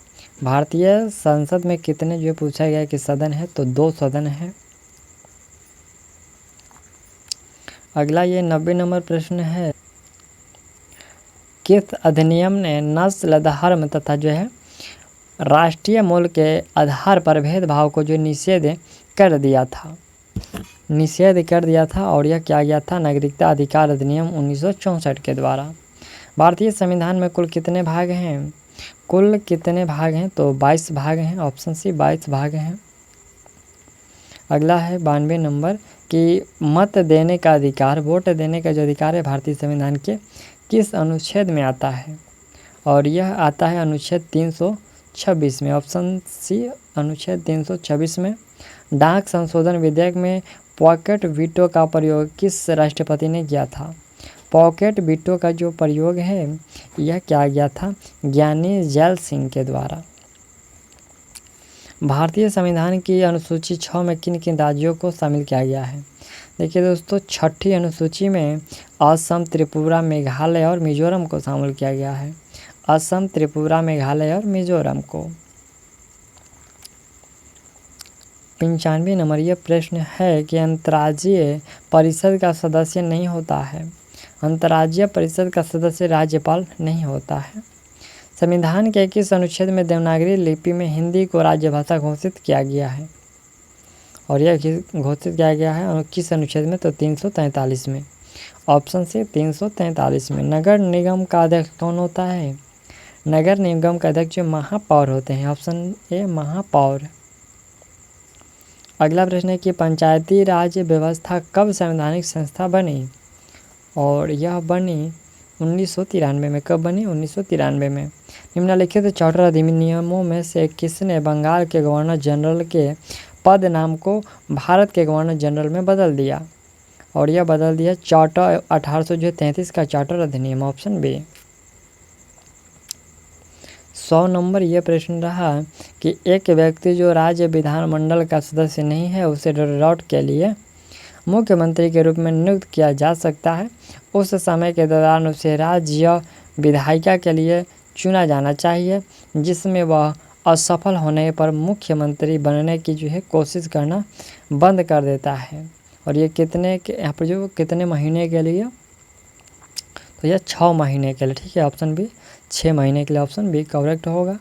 भारतीय संसद में कितने जो पूछा गया कि सदन है तो 2 सदन है। अगला ये 90 नंबर प्रश्न है, किस अधिनियम ने नस्ल, धर्म तथा जो है राष्ट्रीय मूल के आधार पर भेदभाव को जो निषेध कर दिया था? निषेध कर दिया था और यह किया गया था नागरिकता अधिकार अधिनियम 1964 के द्वारा। भारतीय संविधान में कुल कितने भाग हैं? कुल कितने भाग हैं? तो 22 भाग हैं, ऑप्शन सी 22 भाग हैं। अगला है 92 नंबर कि मत देने का अधिकार, वोट देने का जो अधिकार है भारतीय संविधान के किस अनुच्छेद में आता है? और यह आता है अनुच्छेद 326 में, ऑप्शन सी अनुच्छेद 326 में। डाक संशोधन विधेयक में पॉकेट वीटो का प्रयोग किस राष्ट्रपति ने किया था? पॉकेट वीटो का जो प्रयोग है यह किया गया था ज्ञानी जैल सिंह के द्वारा। भारतीय संविधान की अनुसूची 6 में किन किन राज्यों को शामिल किया गया है? देखिए दोस्तों, छठी अनुसूची में असम, त्रिपुरा, मेघालय और मिजोरम को शामिल किया गया है। असम, त्रिपुरा, मेघालय और मिजोरम को। 95 नंबर यह प्रश्न है कि अंतर्राज्यीय परिषद का सदस्य नहीं होता है। अंतर्राज्यीय परिषद का सदस्य राज्यपाल नहीं होता है। संविधान के किस अनुच्छेद में देवनागरी लिपि में हिंदी को राज्यभाषा घोषित किया गया है? और यह घोषित किया गया है किस अनुच्छेद में? तो 343 में, ऑप्शन से 343 में। नगर निगम का अध्यक्ष कौन होता है? नगर निगम का अध्यक्ष जो महापौर होते हैं, ऑप्शन ए महापौर। अगला प्रश्न है कि पंचायती राज व्यवस्था कब संवैधानिक संस्था बनी? और यह बनी 1993 में। कब बनी? 1993 में। निम्नलिखित चार्टर अधिनियमों में से किसने बंगाल के गवर्नर जनरल के पद नाम को भारत के गवर्नर जनरल में बदल दिया? और यह बदल दिया चार्टर 1833 का चार्टर अधिनियम, ऑप्शन बी। 100 नंबर यह प्रश्न रहा कि एक व्यक्ति जो राज्य विधानमंडल का सदस्य नहीं है उसे रौट के लिए मुख्यमंत्री के रूप में नियुक्त किया जा सकता है। उस समय के दौरान उसे राज्य विधायिका के लिए चुना जाना चाहिए, जिसमें वह असफल होने पर मुख्यमंत्री बनने की जो है कोशिश करना बंद कर देता है। और ये कितने के यहाँ पर जो कितने महीने के लिए? तो यह 6 महीने के लिए, ठीक है, ऑप्शन बी 6 महीने के लिए, ऑप्शन बी करेक्ट होगा।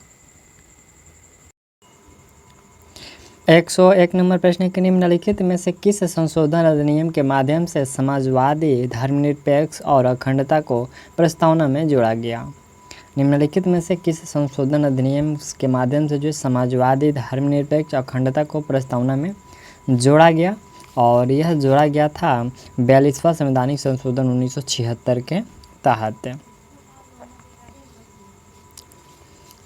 101 नंबर प्रश्न के निम्नलिखित में से किस संशोधन अधिनियम के माध्यम से समाजवादी, धर्मनिरपेक्ष और अखंडता को प्रस्तावना में जोड़ा गया? निम्नलिखित में से किस संशोधन अधिनियम के माध्यम से जो समाजवादी, धर्मनिरपेक्ष, अखंडता को प्रस्तावना में जोड़ा गया? और यह जोड़ा गया था 42वां संवैधानिक संशोधन 1976 के तहत।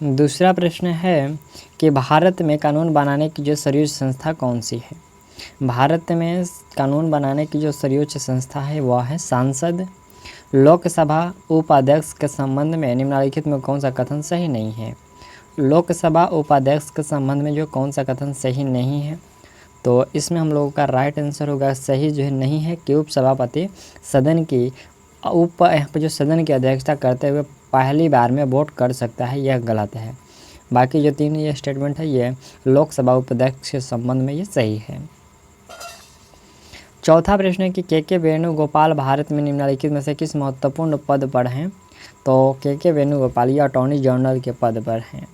दूसरा प्रश्न है कि भारत में कानून बनाने की जो सर्वोच्च संस्था कौन सी है? भारत में कानून बनाने की जो सर्वोच्च संस्था है वह है संसद। लोकसभा उपाध्यक्ष के संबंध में निम्नलिखित में कौन सा कथन सही नहीं है? लोकसभा उपाध्यक्ष के संबंध में जो कौन सा कथन सही नहीं है? तो इसमें हम लोगों का राइट आंसर होगा सही जो है नहीं है कि उपसभापति सदन की यहाँ पर जो सदन की अध्यक्षता करते हुए पहली बार में वोट कर सकता है, यह गलत है। बाकी जो 3 ये स्टेटमेंट है ये लोकसभा उपाध्यक्ष के संबंध में ये सही है। चौथा प्रश्न है कि के वेणुगोपाल भारत में निम्नलिखित में से किस महत्वपूर्ण पद पर हैं? तो के वेणुगोपाल ये अटॉर्नी जनरल के पद पर हैं।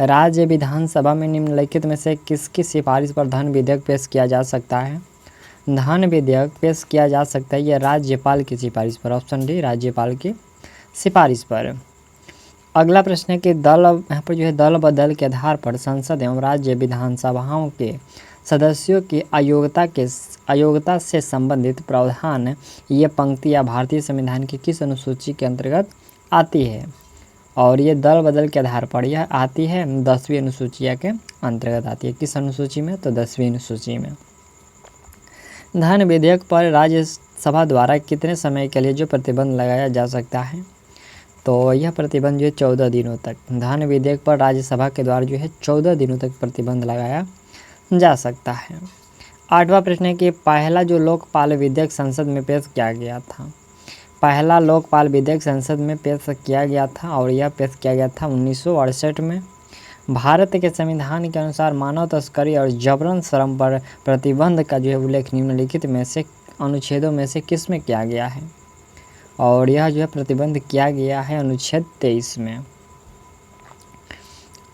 राज्य विधानसभा में निम्नलिखित में से किसकी सिफारिश पर धन विधेयक पेश किया जा सकता है? धन विधेयक पेश किया जा सकता है यह राज्यपाल की सिफारिश पर, ऑप्शन डी राज्यपाल की सिफारिश पर। अगला प्रश्न है कि यहाँ पर जो है दल बदल के आधार पर संसद एवं राज्य विधानसभाओं के सदस्यों की अयोग्यता से संबंधित प्रावधान ये पंक्तियाँ भारतीय संविधान की किस अनुसूची के अंतर्गत आती है? और ये दल बदल के आधार पर यह आती है 10वीं अनुसूची के अंतर्गत आती है। किस अनुसूची में? तो 10वीं अनुसूची में। धन विधेयक पर राज्यसभा द्वारा कितने समय के लिए जो प्रतिबंध लगाया जा सकता है? तो यह प्रतिबंध जो है 14 दिनों तक, धन विधेयक पर राज्यसभा के द्वारा जो है 14 दिनों तक प्रतिबंध लगाया जा सकता है। 8वां प्रश्न है कि पहला जो लोकपाल विधेयक संसद में पेश किया गया था, पहला लोकपाल विधेयक संसद में पेश किया गया था और यह पेश किया गया था 1968 में। भारत के संविधान के अनुसार मानव तस्करी और जबरन श्रम पर प्रतिबंध का जो है उल्लेख निम्नलिखित में से अनुच्छेदों में से किस में किया गया है? और यह जो है प्रतिबंध किया गया है अनुच्छेद 23 में।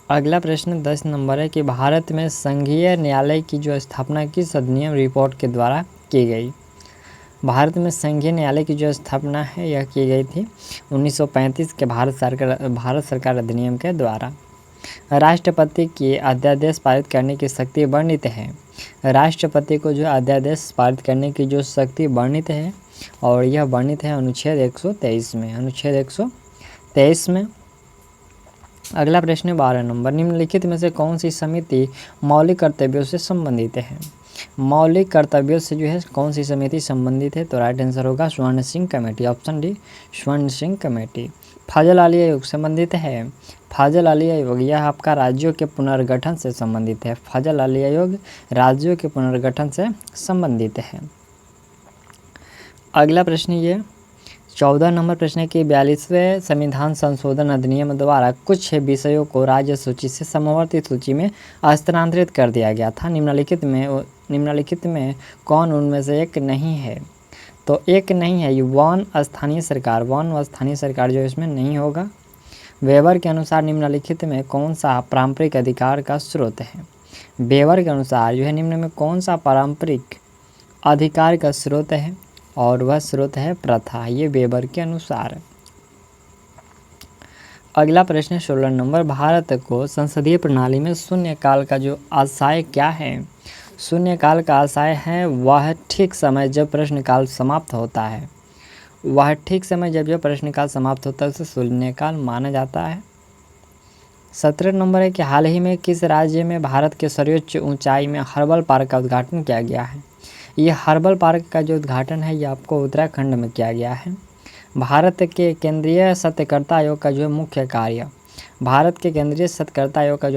अगला प्रश्न 10 नंबर है कि भारत में संघीय न्यायालय की जो स्थापना किस अधिनियम रिपोर्ट के द्वारा की गई? भारत में संघीय न्यायालय की जो स्थापना है यह की गई थी 1935 के भारत सरकार अधिनियम के द्वारा। राष्ट्रपति की अध्यादेश पारित करने की शक्ति वर्णित है। राष्ट्रपति को जो अध्यादेश पारित करने की जो शक्ति वर्णित है और यह वर्णित है अनुच्छेद 123 में। अनुच्छेद 123 में। अगला प्रश्न है 12 नंबर, निम्नलिखित में से कौन सी समिति मौलिक कर्तव्यों से संबंधित है? मौलिक कर्तव्यों से जो है कौन सी समिति संबंधित है? तो राइट आंसर होगा स्वर्ण सिंह कमेटी, ऑप्शन डी स्वर्ण सिंह कमेटी। फाजल अली आयोग संबंधित है। फाजल अली आयोग यह आपका राज्यों के पुनर्गठन से संबंधित है। फाजल अली आयोग राज्यों के पुनर्गठन से संबंधित है। अगला प्रश्न ये 14 नंबर प्रश्न है कि 42वें संविधान संशोधन अधिनियम द्वारा कुछ विषयों को राज्य सूची से समवर्ती सूची में स्थानांतरित कर दिया गया था। निम्नलिखित में कौन उनमें से एक नहीं है? तो एक नहीं है वन स्थानीय सरकार जो इसमें नहीं होगा। वेबर के अनुसार निम्नलिखित में कौन सा पारंपरिक अधिकार का स्रोत है? वेबर के अनुसार जो है निम्न में कौन सा पारंपरिक अधिकार का स्रोत है? और वह स्रोत है प्रथा, ये वेबर के अनुसार। अगला प्रश्न 16 नंबर, भारत को संसदीय प्रणाली में शून्यकाल का जो आशय क्या है? शून्यकाल का आशय है वह ठीक समय जब प्रश्नकाल समाप्त होता है। वह ठीक समय जब प्रश्नकाल समाप्त होता है उसे शून्यकाल माना जाता है। 17 नंबर है कि हाल ही में किस राज्य में भारत के सर्वोच्च ऊंचाई में हर्बल पार्क का उद्घाटन किया गया है? ये हर्बल पार्क का जो उद्घाटन है ये आपको उत्तराखंड में किया गया है। भारत के केंद्रीय सत्यकर्ता आयोग का जो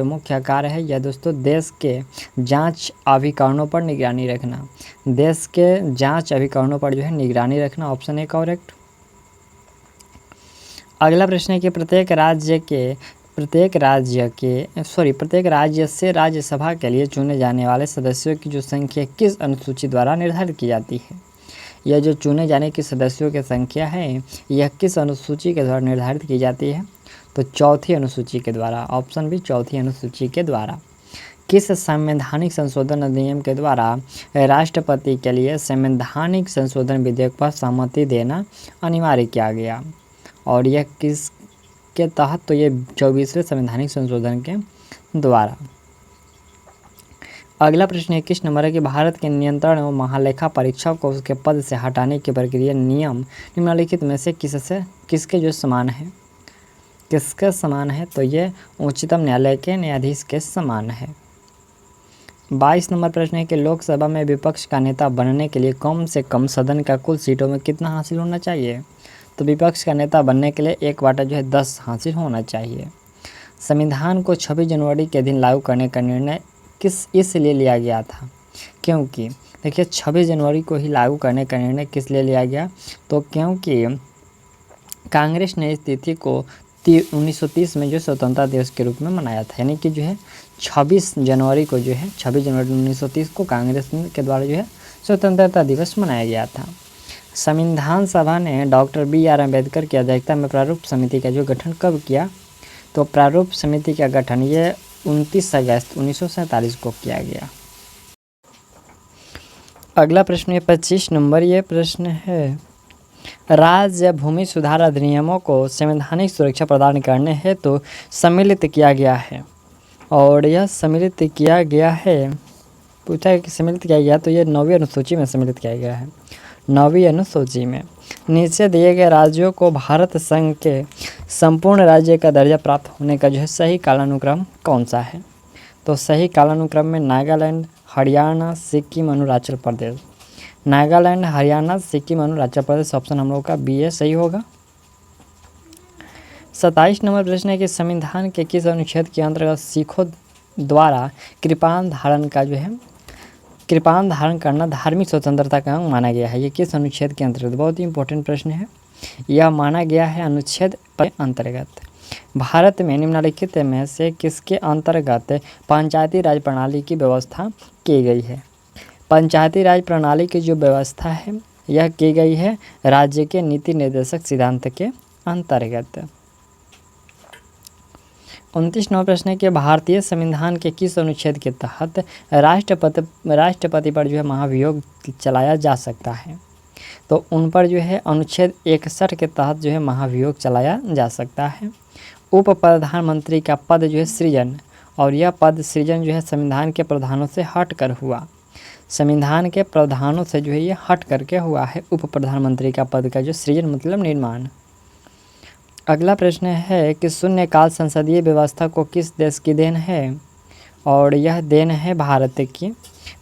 मुख्य कार्य है यह दोस्तों देश के जांच अभिकरणों पर निगरानी रखना। देश के जांच अभिकरणों पर जो है निगरानी रखना, ऑप्शन ए करेक्ट। अगला प्रश्न है कि प्रत्येक राज्य से राज्यसभा के लिए चुने जाने वाले सदस्यों की जो संख्या किस अनुसूची द्वारा निर्धारित की जाती है? यह जो चुने जाने की सदस्यों की संख्या है यह किस अनुसूची के द्वारा निर्धारित की जाती है? तो चौथी अनुसूची के द्वारा, ऑप्शन बी चौथी अनुसूची के द्वारा। किस संवैधानिक संशोधन अधिनियम के द्वारा राष्ट्रपति के लिए संवैधानिक संशोधन विधेयक पर सहमति देना अनिवार्य किया गया? और यह किस के तहत? तो ये 24वें संवैधानिक संशोधन के द्वारा। अगला प्रश्न 21 नंबर है कि भारत के नियंत्रण एवं महालेखा परीक्षक को उसके पद से हटाने की प्रक्रिया नियम निम्नलिखित में से किसके जो समान है? किसके समान है? तो ये उच्चतम न्यायालय के न्यायाधीश के समान है। 22 नंबर प्रश्न है कि लोकसभा में विपक्ष का नेता बनने के लिए कम से कम सदन का कुल सीटों में कितना हासिल होना चाहिए? तो विपक्ष का नेता बनने के लिए 1/10 जो है 10 हासिल होना चाहिए। संविधान को 26 जनवरी के दिन लागू करने का निर्णय इसलिए लिया गया था क्योंकि देखिए 26 जनवरी को ही लागू करने का निर्णय किस लिए लिया गया? तो क्योंकि कांग्रेस ने इस तिथि को 1930 में जो स्वतंत्रता दिवस के रूप में मनाया था, यानी कि जो है 26 जनवरी 1930 को कांग्रेस के द्वारा जो है स्वतंत्रता दिवस मनाया गया था। संविधान सभा ने डॉक्टर BR अम्बेडकर की अध्यक्षता में प्रारूप समिति का जो गठन कब किया? तो प्रारूप समिति का गठन ये 29 अगस्त 1947 को किया गया। अगला प्रश्न है 25 नंबर, ये प्रश्न है राज्य भूमि सुधार अधिनियमों को संवैधानिक सुरक्षा प्रदान करने हेतु तो सम्मिलित किया गया है। और यह सम्मिलित किया गया है, पूछा है कि सम्मिलित किया गया, तो ये 9वीं अनुसूची में सम्मिलित किया गया है। 9वीं अनुसूची में नीचे दिए गए राज्यों को भारत संघ के संपूर्ण राज्य का दर्जा प्राप्त होने का जो है सही कालानुक्रम कौन सा है? तो सही कालानुक्रम में नागालैंड, हरियाणा, सिक्किम, अरुणाचल प्रदेश। नागालैंड, हरियाणा, सिक्किम, अरुणाचल प्रदेश, ऑप्शन हम लोग का बी ए सही होगा। 27 नंबर प्रश्न है कि संविधान के किस अनुच्छेद के अंतर्गत सिखों द्वारा कृपाण धारण करना धार्मिक स्वतंत्रता का अंग माना गया है? ये किस अनुच्छेद के अंतर्गत? बहुत ही इंपॉर्टेंट प्रश्न है। यह माना गया है अनुच्छेद के अंतर्गत। भारत में निम्नलिखित में से किसके अंतर्गत पंचायती राज प्रणाली की व्यवस्था की गई है? पंचायती राज प्रणाली की जो व्यवस्था है यह की गई है राज्य के नीति निर्देशक सिद्धांत के अंतर्गत। 29 नंबर प्रश्न है कि भारतीय संविधान के किस अनुच्छेद के तहत राष्ट्रपति पर जो है महाभियोग चलाया जा सकता है? तो उन पर जो है अनुच्छेद 61 के तहत जो है महाभियोग चलाया जा सकता है। उप प्रधानमंत्री का पद जो है सृजन, और यह पद सृजन जो है संविधान के प्रावधानों से हट कर हुआ। संविधान के प्रावधानों से जो है ये हट करके हुआ है उप प्रधानमंत्री का पद का जो सृजन मतलब निर्माण। अगला प्रश्न है कि शून्यकाल संसदीय व्यवस्था को किस देश की देन है, और यह देन है भारत की।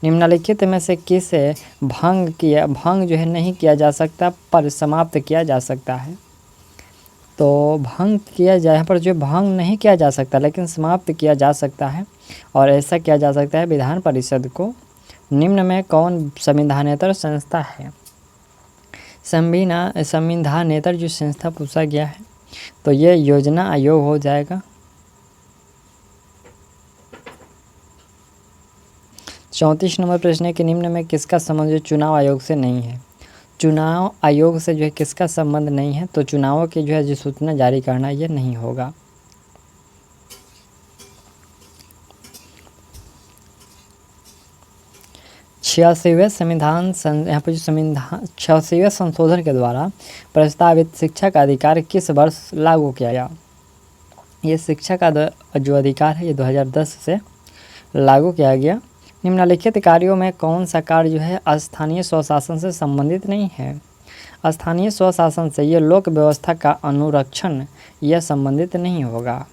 निम्नलिखित में से किसे भंग जो है नहीं किया जा सकता पर समाप्त किया जा सकता है। तो भंग किया जाए, यहाँ पर जो भंग नहीं किया जा सकता लेकिन समाप्त किया जा सकता है, और ऐसा किया जा सकता है विधान परिषद को। निम्न में कौन संविधानेतर संस्था है? संविधानेतर जो संस्था पूछा गया है तो ये योजना आयोग हो जाएगा। 34 नंबर प्रश्न है कि निम्न में किसका संबंध जो चुनाव आयोग से नहीं है? चुनाव आयोग से जो है किसका संबंध नहीं है? तो चुनावों की जो है जो सूचना जारी करना ये नहीं होगा। छियासीवें संविधान यहाँ पर जो संविधान 86वें संशोधन के द्वारा प्रस्तावित शिक्षा का अधिकार किस वर्ष लागू किया गया? ये शिक्षा का जो अधिकार है ये 2010 से लागू किया गया। निम्नलिखित कार्यों में कौन सा कार्य जो है स्थानीय स्वशासन से संबंधित नहीं है? स्थानीय स्वशासन से ये लोक व्यवस्था का अनुरक्षण यह संबंधित नहीं होगा।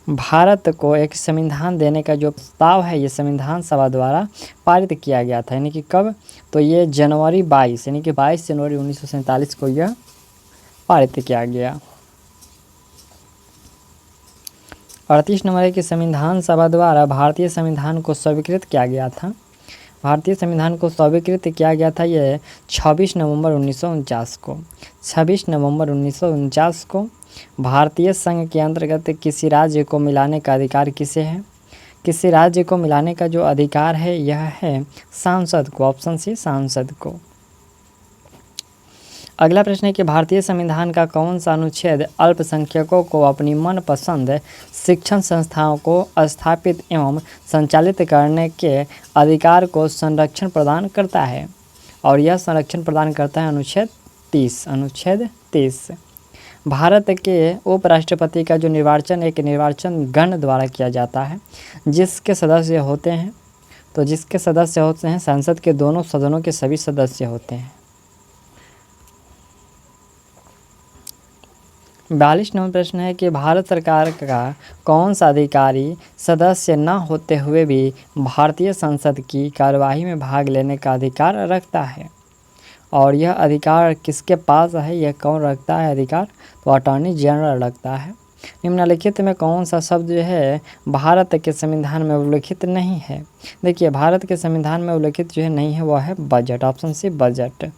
भारत को एक संविधान देने का जो प्रस्ताव है ये संविधान सभा द्वारा पारित किया गया था, यानी कि कब? तो ये जनवरी 22 यानी कि 22 जनवरी 1947 को यह पारित किया गया। 38 नंबर है कि संविधान सभा द्वारा भारतीय संविधान को स्वीकृत किया गया था। भारतीय संविधान को स्वीकृत किया गया था ये 26 नवंबर 1949 को। 26 नवंबर 1949 को भारतीय संघ के अंतर्गत किसी राज्य को मिलाने का अधिकार किसे है? किसी राज्य को मिलाने का जो अधिकार है यह है सांसद को। ऑप्शन सी सांसद को। अगला प्रश्न है कि भारतीय संविधान का कौन सा अनुच्छेद अल्पसंख्यकों को अपनी मनपसंद शिक्षण संस्थाओं को स्थापित एवं संचालित करने के अधिकार को संरक्षण प्रदान करता है? और यह संरक्षण प्रदान करता है अनुच्छेद 30। अनुच्छेद 30। भारत के उपराष्ट्रपति का जो निर्वाचन एक निर्वाचन गण द्वारा किया जाता है, जिसके सदस्य होते हैं, तो जिसके सदस्य होते हैं संसद के दोनों सदनों के सभी सदस्य होते हैं। 42 नंबर प्रश्न है कि भारत सरकार का कौन सा अधिकारी सदस्य न होते हुए भी भारतीय संसद की कार्यवाही में भाग लेने का अधिकार रखता है? और यह अधिकार किसके पास है? यह कौन रखता है अधिकार? तो अटॉर्नी जनरल रखता है। निम्नलिखित में कौन सा शब्द जो है भारत के संविधान में उल्लिखित नहीं है? देखिए भारत के संविधान में उल्लिखित जो है नहीं है वह है बजट। Option C budget.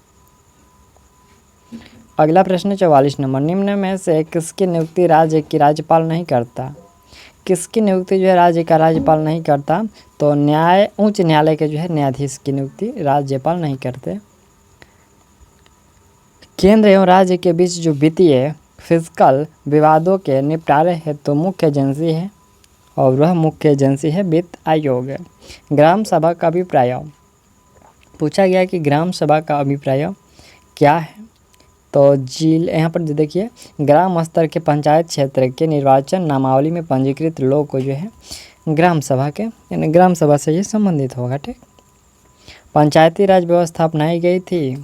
अगला प्रश्न 44 नंबर, निम्न में से किसकी नियुक्ति राज्य की राज्यपाल नहीं करता? किसकी नियुक्ति जो है राज्य का राज्यपाल नहीं करता? तो उच्च न्यायालय के जो है न्यायाधीश की नियुक्ति राज्यपाल नहीं करते। केंद्र एवं राज्य के बीच जो वित्तीय फिजिकल विवादों के निपटारे हेतु तो मुख्य एजेंसी है, और वह मुख्य एजेंसी है वित्त आयोग। ग्राम सभा का अभिप्राय पूछा गया कि ग्राम सभा का अभिप्राय क्या है? तो यहाँ पर देखिए ग्राम स्तर के पंचायत क्षेत्र के निर्वाचन नामावली में पंजीकृत लोग को जो है ग्राम सभा के यानी ग्राम सभा से ये संबंधित होगा। ठीक। पंचायती राज व्यवस्था अपनाई गई थी।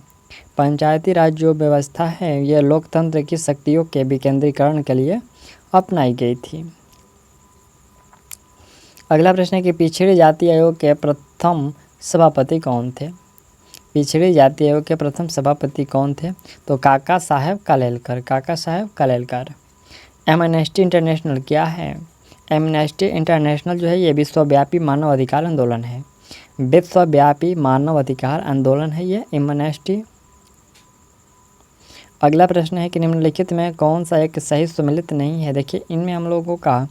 पंचायती राज जो व्यवस्था है ये लोकतंत्र की शक्तियों के विकेंद्रीकरण के लिए अपनाई गई थी। अगला प्रश्न है कि पिछड़ी जाति आयोग के प्रथम सभापति कौन थे? पिछड़ी जाति आयोग के प्रथम सभापति कौन थे? तो काका साहेब कालेलकर। काका साहेब कालेलकर। एमनेस्टी इंटरनेशनल क्या है? एमनेस्टी इंटरनेशनल जो है ये विश्वव्यापी मानव अधिकार आंदोलन है। विश्वव्यापी मानव अधिकार आंदोलन है ये एमनेस्टी। अगला प्रश्न है कि निम्नलिखित में कौन सा एक सही सुमेलित नहीं है? देखिए इनमें हम लोगों का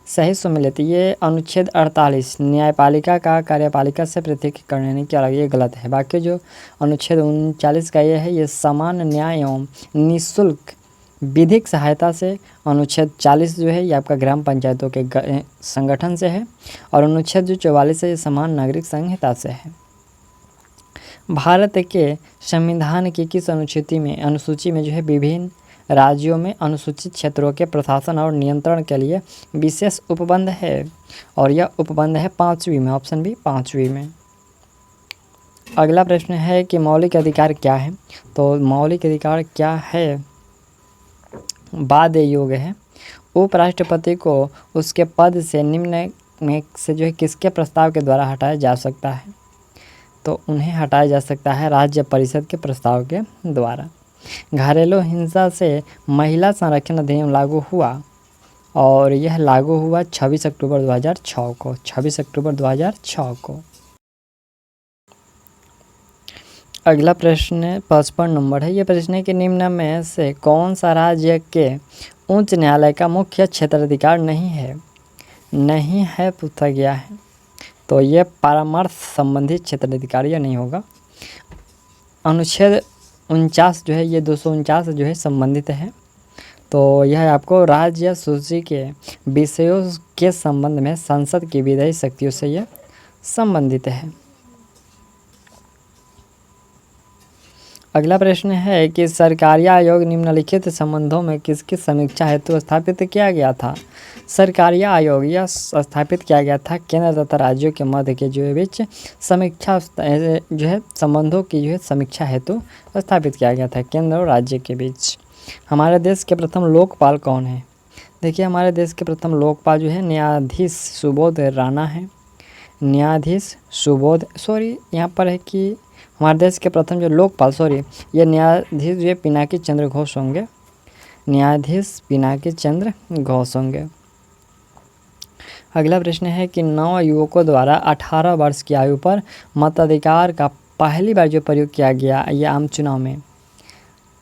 सही सुमेलित ये अनुच्छेद 48 न्यायपालिका का कार्यपालिका से पृथक्करण यानी कि अलग, ये गलत है। बाकी जो अनुच्छेद 39 का ये है ये समान न्याय एवं निःशुल्क विधिक सहायता से। अनुच्छेद 40 जो है ये आपका ग्राम पंचायतों के संगठन से है, और अनुच्छेद जो 44 है ये समान नागरिक संहिता से है। भारत के संविधान की किस अनुसूची में जो है विभिन्न राज्यों में अनुसूचित क्षेत्रों के प्रशासन और नियंत्रण के लिए विशेष उपबंध है? और यह उपबंध है 5वीं में, ऑप्शन बी 5वीं में। अगला प्रश्न है कि मौलिक अधिकार क्या है? तो मौलिक अधिकार क्या है? बाध्य योग्य है। उपराष्ट्रपति को उसके पद से निम्न में से जो है किसके प्रस्ताव के द्वारा हटाया जा सकता है? तो उन्हें हटाया जा सकता है राज्य परिषद के प्रस्ताव के द्वारा। घरेलू हिंसा से महिला संरक्षण अधिनियम लागू हुआ और यह लागू हुआ 26 अक्टूबर 2006 को। 26 अक्टूबर 2006 को। अगला प्रश्न 55 नंबर है। ये प्रश्न है कि निम्न में से कौन सा राज्य के उच्च न्यायालय का मुख्य क्षेत्राधिकार नहीं है? नहीं है पूछा गया है, तो ये परामर्श संबंधी क्षेत्राधिकार यह नहीं होगा। अनुच्छेद 49 जो है ये 249 जो है संबंधित है, तो यह आपको राज्य सूची के विषयों के संबंध में संसद की विधायी शक्तियों से यह संबंधित है। अगला प्रश्न है कि सरकारी आयोग निम्नलिखित संबंधों में किसकी समीक्षा हेतु स्थापित किया गया था? सरकारी आयोग यह स्थापित किया गया था केंद्र तथा राज्यों के मध्य के जो है बीच समीक्षा जो है संबंधों की जो है समीक्षा हेतु स्थापित किया गया था केंद्र और राज्य के बीच। हमारे देश के प्रथम लोकपाल कौन है? देखिए हमारे देश के प्रथम लोकपाल जो है न्यायाधीश सुबोध राणा है। न्यायाधीश सुबोध यहाँ पर है कि हमारे देश के प्रथम जो लोकपाल ये न्यायाधीश जो है पिनाकी चंद्र घोष होंगे। न्यायाधीश पिनाकी चंद्र घोष होंगे। अगला प्रश्न है कि नव युवकों द्वारा 18 वर्ष की आयु पर मताधिकार का पहली बार जो प्रयोग किया गया ये आम चुनाव में,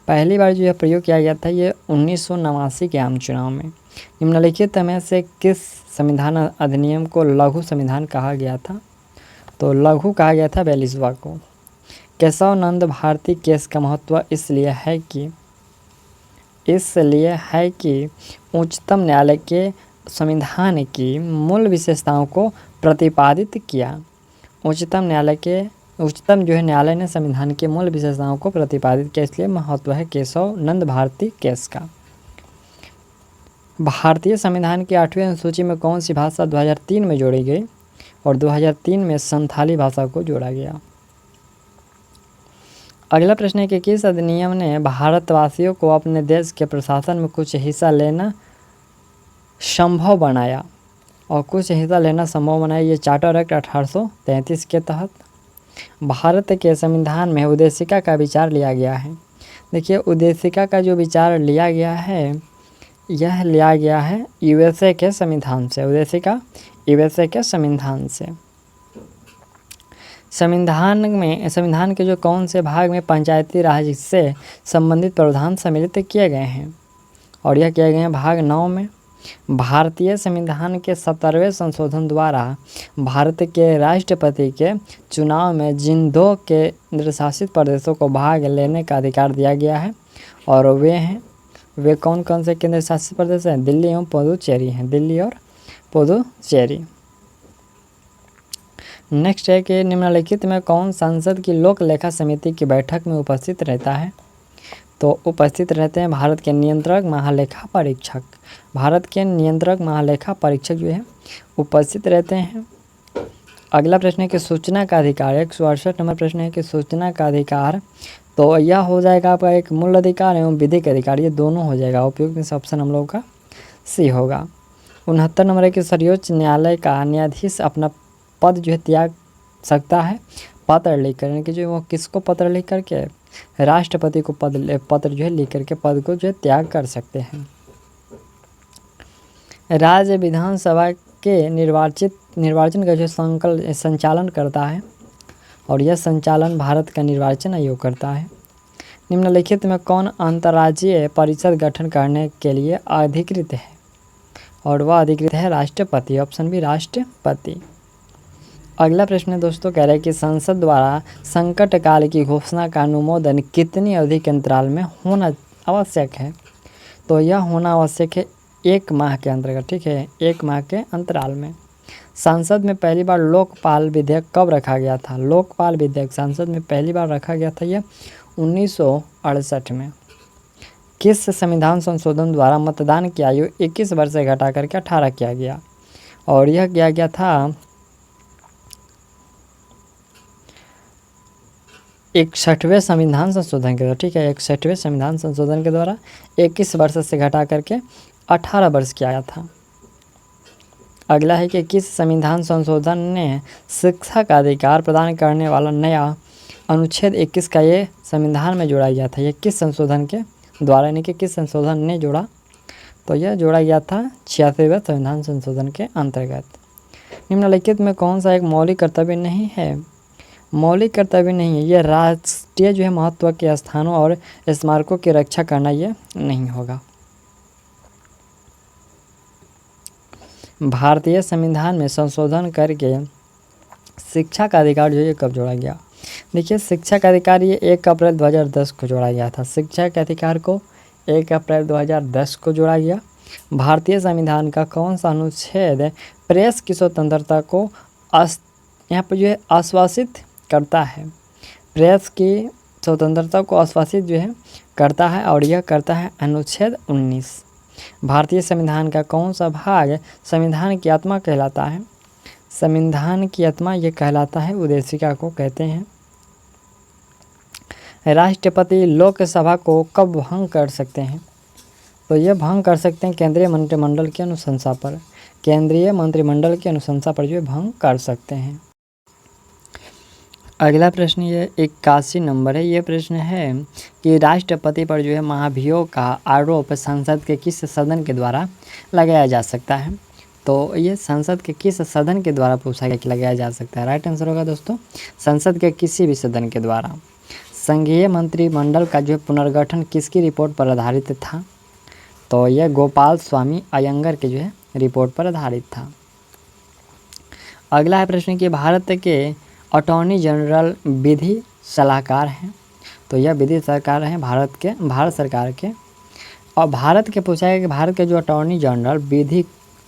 पहली बार जो यह प्रयोग किया गया था ये 1989 के आम चुनाव में। निम्नलिखित में से किस संविधान अधिनियम को लघु संविधान कहा गया था? तो लघु कहा गया था 42वां को। केशव नंद भारती केस का महत्व इसलिए है कि उच्चतम न्यायालय के संविधान की मूल विशेषताओं को प्रतिपादित किया। उच्चतम जो है न्यायालय ने संविधान के मूल विशेषताओं को प्रतिपादित किया, इसलिए महत्व है केशव नंद भारती केस का। भारतीय संविधान की 8वीं अनुसूची में कौन सी भाषा 2003 में जोड़ी गई? और 2003 में संथाली भाषा को जोड़ा गया। अगला प्रश्न है कि किस अधिनियम ने भारतवासियों को अपने देश के प्रशासन में कुछ हिस्सा लेना संभव बनाया? और कुछ हिस्सा लेना संभव बनाया ये चार्टर एक्ट 1833 के तहत। भारत के संविधान में उद्देशिका का विचार लिया गया है। देखिए उद्देशिका का जो विचार लिया गया है यह लिया गया है यूएसए के संविधान से। उद्देशिका यूएसए के संविधान से। संविधान के जो कौन से भाग में पंचायती राज से संबंधित प्रावधान सम्मिलित किए गए हैं? और यह किए गए हैं भाग 9 में। भारतीय संविधान के 17वें संशोधन द्वारा भारत के राष्ट्रपति के चुनाव में जिन 2 केंद्र शासित प्रदेशों को भाग लेने का अधिकार दिया गया है और वे कौन कौन से केंद्र शासित प्रदेश हैं? दिल्ली एवं पुदुचेरी हैं। दिल्ली और पुदुचेरी। नेक्स्ट है कि निम्नलिखित में कौन संसद की लोक लेखा समिति की बैठक में उपस्थित रहता है? तो उपस्थित रहते हैं भारत के नियंत्रक महालेखा परीक्षक। भारत के नियंत्रक महालेखा परीक्षक जो है उपस्थित रहते हैं। अगला प्रश्न है कि सूचना का अधिकार, 168 नंबर प्रश्न है कि सूचना का अधिकार, तो यह हो जाएगा आपका एक मूल अधिकार एवं विधिक अधिकार, ये दोनों हो जाएगा। उपयुक्त ऑप्शन हम लोग का सी होगा। 69 नंबर है कि सर्वोच्च न्यायालय का न्यायाधीश अपना पद जो है त्याग सकता है पत्र लिख कर, यानी कि जो वो किसको पत्र लिख करके? राष्ट्रपति को पत्र जो है लिख करके पद को जो है त्याग कर सकते हैं। राज्य विधानसभा के निर्वाचन का जो संचालन करता है और यह संचालन भारत का निर्वाचन आयोग करता है। निम्नलिखित में कौन अंतर्राज्यीय परिषद गठन करने के लिए अधिकृत है? और वह अधिकृत है राष्ट्रपति। ऑप्शन बी राष्ट्रपति। अगला प्रश्न दोस्तों कह रहे हैं कि संसद द्वारा संकट काल की घोषणा का अनुमोदन कितनी अवधि के अंतराल में होना आवश्यक है? तो यह होना आवश्यक है 1 माह के अंतर्गत, ठीक है, 1 माह के अंतराल में। संसद में पहली बार लोकपाल विधेयक कब रखा गया था? लोकपाल विधेयक संसद में पहली बार रखा गया था यह 1968 में। किस संविधान संशोधन द्वारा मतदान की आयु 21 वर्ष से घटा करके 18 किया गया? और यह किया गया था 61वें संविधान संशोधन के द्वारा। ठीक है, 61वें संविधान संशोधन के द्वारा 21 वर्ष से घटा करके 18 वर्ष किया गया था। अगला है कि किस संविधान संशोधन ने शिक्षा का अधिकार प्रदान करने वाला नया अनुच्छेद 21 का ये संविधान में जोड़ा गया था? ये किस संशोधन के द्वारा यानी कि किस संशोधन ने जोड़ा? तो यह जोड़ा गया था 86वें संविधान संशोधन के अंतर्गत। निम्नलिखित में कौन सा एक मौलिक कर्तव्य नहीं है? मौलिक कर्तव्य नहीं है, यह राष्ट्रीय जो है महत्व के स्थानों और स्मारकों की रक्षा करना ये नहीं होगा। भारतीय संविधान में संशोधन करके शिक्षा का अधिकार जो है कब जोड़ा गया? देखिए, शिक्षा का अधिकार ये 1 अप्रैल 2010 को जोड़ा गया था। शिक्षा के अधिकार को 1 अप्रैल 2010 को जोड़ा गया। भारतीय संविधान का कौन सा अनुच्छेद प्रेस की स्वतंत्रता को यहाँ पर जो है आश्वासित करता है? प्रेस की स्वतंत्रता को आश्वासित जो है करता है, और यह करता है अनुच्छेद 19। भारतीय संविधान का कौन सा भाग संविधान की आत्मा कहलाता है? संविधान की आत्मा ये कहलाता है उद्देशिका को कहते हैं। राष्ट्रपति लोकसभा को कब भंग कर सकते हैं? तो ये भंग कर सकते हैं केंद्रीय मंत्रिमंडल की अनुशंसा पर। केंद्रीय मंत्रिमंडल की अनुशंसा पर जो भंग कर सकते हैं। अगला प्रश्न ये 81 नंबर है। ये प्रश्न है कि राष्ट्रपति पर जो है महाभियोग का आरोप संसद के किस सदन के द्वारा लगाया जा सकता है? तो ये संसद के किस सदन के द्वारा पूछा गया कि लगाया जा सकता है? राइट आंसर होगा दोस्तों संसद के किसी भी सदन के द्वारा। संघीय मंत्रिमंडल का जो पुनर्गठन किसकी रिपोर्ट पर आधारित था? तो यह गोपाल स्वामी अयंगर के जो है रिपोर्ट पर आधारित था। अगला है प्रश्न कि भारत के अटॉर्नी जनरल विधि सलाहकार हैं। तो यह विधि सलाहकार हैं भारत सरकार के। और भारत के पूछा गया कि भारत के जो अटॉर्नी जनरल विधि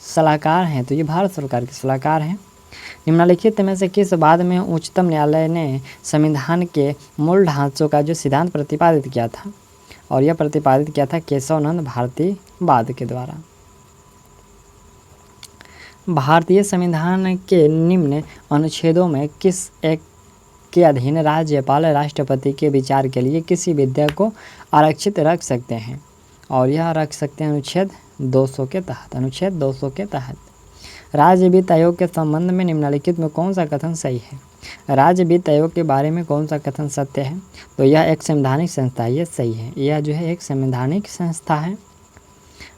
सलाहकार हैं, तो ये भारत सरकार के सलाहकार हैं। निम्नलिखित में से किस बाद में उच्चतम न्यायालय ने संविधान के मूल ढांचों का जो सिद्धांत प्रतिपादित किया था? और यह प्रतिपादित किया था केशवनंद भारतीवाद के द्वारा। भारतीय संविधान के निम्न अनुच्छेदों में किस एक के अधीन राज्यपाल राष्ट्रपति के विचार के लिए किसी विधेयक को आरक्षित रख सकते हैं? और यह रख सकते हैं अनुच्छेद 200 के तहत। अनुच्छेद 200 के तहत राज्य वित्त आयोग के संबंध में निम्नलिखित में कौन सा कथन सही है? राज्य वित्त आयोग के बारे में कौन सा कथन सत्य है? तो यह एक संवैधानिक संस्था है, यह सही है। यह जो है एक संवैधानिक संस्था है।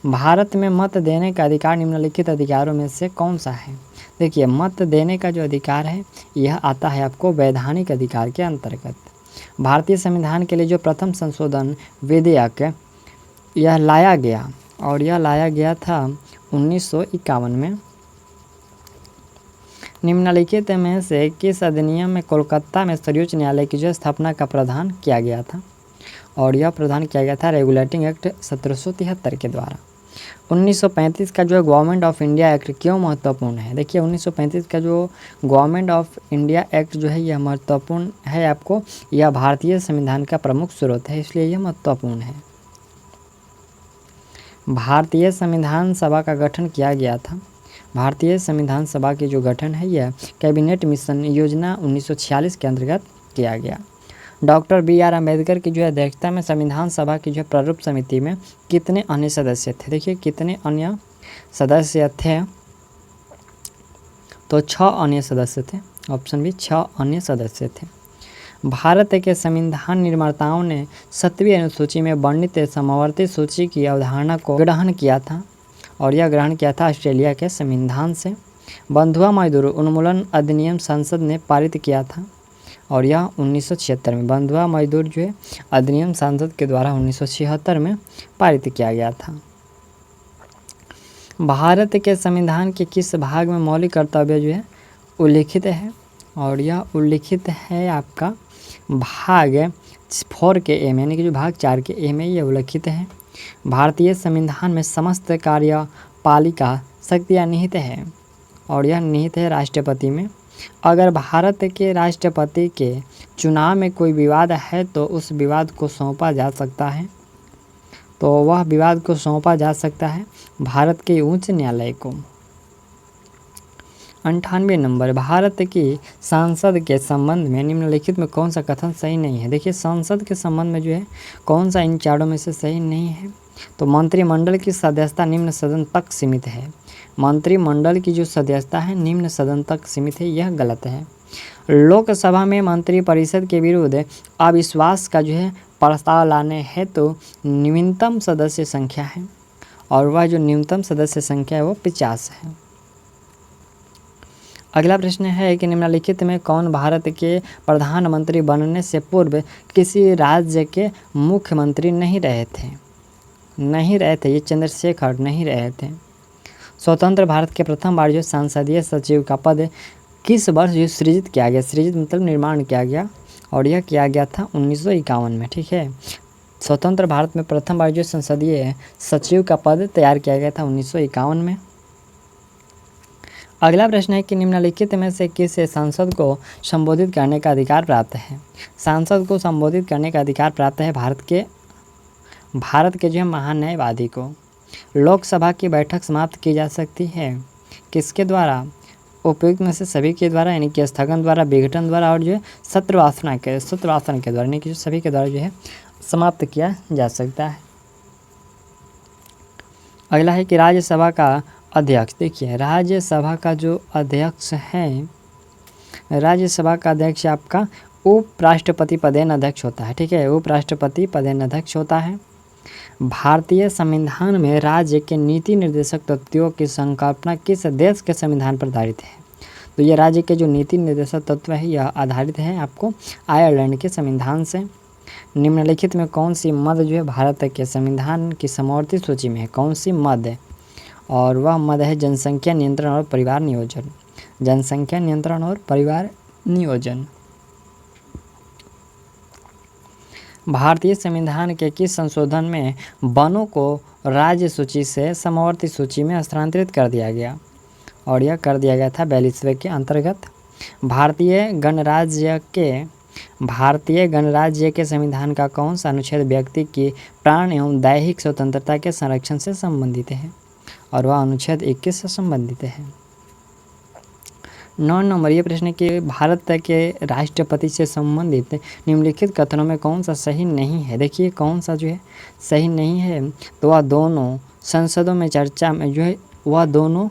भारत में मत देने का अधिकार निम्नलिखित अधिकारों में से कौन सा है? देखिए, मत देने का जो अधिकार है यह आता है आपको वैधानिक अधिकार के अंतर्गत। भारतीय संविधान के लिए जो प्रथम संशोधन विधेयक यह लाया गया, और यह लाया गया था 1951 में। निम्नलिखित में से किस अधिनियम में कोलकाता में सर्वोच्च न्यायालय की जो स्थापना का प्रावधान किया गया था? और यह प्रावधान किया गया था रेगुलेटिंग एक्ट 1773 के द्वारा। 1935 का जो गवर्नमेंट ऑफ इंडिया एक्ट क्यों महत्वपूर्ण है? देखिए, 1935 का जो गवर्नमेंट ऑफ इंडिया एक्ट जो है यह महत्वपूर्ण है आपको। यह भारतीय संविधान का प्रमुख स्रोत है, इसलिए यह महत्वपूर्ण है। भारतीय संविधान सभा का गठन किया गया था। भारतीय संविधान सभा की जो गठन है यह कैबिनेट मिशन योजना 1946 के अंतर्गत किया गया। डॉक्टर BR अम्बेडकर की जो है अध्यक्षता में संविधान सभा की जो है प्रारूप समिति में कितने अन्य सदस्य थे? देखिए, कितने अन्य सदस्य थे? तो 6 अन्य सदस्य थे। ऑप्शन बी 6 अन्य सदस्य थे। भारत के संविधान निर्माताओं ने 7वीं अनुसूची में वर्णित समवर्ती सूची की अवधारणा को ग्रहण किया था, और यह ग्रहण किया था ऑस्ट्रेलिया के संविधान से। बंधुआ मजदूर उन्मूलन अधिनियम संसद ने पारित किया था, और यह 1976 में बंधुआ मजदूर जो है अधिनियम संसद के द्वारा 1976 में पारित किया गया था। भारत के संविधान के किस भाग में मौलिक कर्तव्य जो है उल्लिखित है? और यह उल्लिखित है आपका भाग 4 के ए में, यानी कि जो भाग 4 के ए में यह उल्लिखित है। भारतीय संविधान में समस्त कार्यपालिका शक्तियाँ निहित है। और यह निहित है राष्ट्रपति में। अगर भारत के राष्ट्रपति के चुनाव में कोई विवाद है तो उस विवाद को सौंपा जा सकता है, तो वह विवाद को सौंपा जा सकता है भारत के उच्च न्यायालय को। 98 नंबर, भारत की संसद के संबंध में निम्नलिखित में कौन सा कथन सही नहीं है। देखिए संसद के संबंध में जो है कौन सा इन चारों में से सही नहीं है, तो मंत्रिमंडल की सदस्यता निम्न सदन तक सीमित है। मंत्रिमंडल की जो सदस्यता है निम्न सदन तक सीमित है, यह गलत है। लोकसभा में मंत्रिपरिषद के विरुद्ध अविश्वास का जो है प्रस्ताव लाने हेतु तो न्यूनतम सदस्य संख्या है, और वह जो न्यूनतम सदस्य संख्या है वो 50 है। अगला प्रश्न है कि निम्नलिखित में कौन भारत के प्रधानमंत्री बनने से पूर्व किसी राज्य के मुख्यमंत्री नहीं रहे थे। ये चंद्रशेखर नहीं रहे थे। स्वतंत्र भारत के प्रथम बार जो संसदीय सचिव का पद किस वर्ष जो सृजित किया गया, सृजित मतलब निर्माण किया गया, और यह किया गया था 1951 में। ठीक है, स्वतंत्र भारत में प्रथम बार जो संसदीय सचिव का पद तैयार किया गया था 1951 में। अगला प्रश्न है कि निम्नलिखित में से किस सांसद को संबोधित करने का अधिकार प्राप्त है। सांसद को संबोधित करने का अधिकार प्राप्त है भारत के जो है महान्यायवादी को। लोकसभा की बैठक समाप्त की जा सकती है किसके द्वारा, उपयुक्त में से सभी के द्वारा, यानी कि स्थगन द्वारा, विघटन द्वारा और जो है सत्रवासन के द्वारा, यानी कि सभी के द्वारा जो है समाप्त किया जा सकता है। अगला है कि राज्यसभा का अध्यक्ष। देखिए राज्यसभा का जो अध्यक्ष है, राज्यसभा का अध्यक्ष आपका उपराष्ट्रपति पदेन अध्यक्ष होता है। ठीक है, उपराष्ट्रपति पदेन अध्यक्ष होता है। भारतीय संविधान में राज्य के नीति निर्देशक तत्वों की संकल्पना किस देश के संविधान पर आधारित है। तो ये राज्य के जो नीति निर्देशक तत्व है यह आधारित है आपको आयरलैंड के संविधान से। निम्नलिखित में कौन सी मद जो है भारत के संविधान की समवर्ती सूची में है, कौन सी मद है, और वह मद है जनसंख्या नियंत्रण और परिवार नियोजन। जनसंख्या नियंत्रण और परिवार नियोजन। भारतीय संविधान के किस संशोधन में वनों को राज्य सूची से समवर्ती सूची में स्थानांतरित कर दिया गया, और यह कर दिया गया था 42वें के अंतर्गत। भारतीय गणराज्य के संविधान का कौन सा अनुच्छेद व्यक्ति की प्राण एवं दैहिक स्वतंत्रता के संरक्षण से संबंधित है, और वह अनुच्छेद 21 से संबंधित है। 9 नंबर ये प्रश्न कि भारत के राष्ट्रपति से संबंधित निम्नलिखित कथनों में कौन सा सही नहीं है। देखिए कौन सा जो है सही नहीं है, तो वह दोनों संसदों में चर्चा में जो है वह दोनों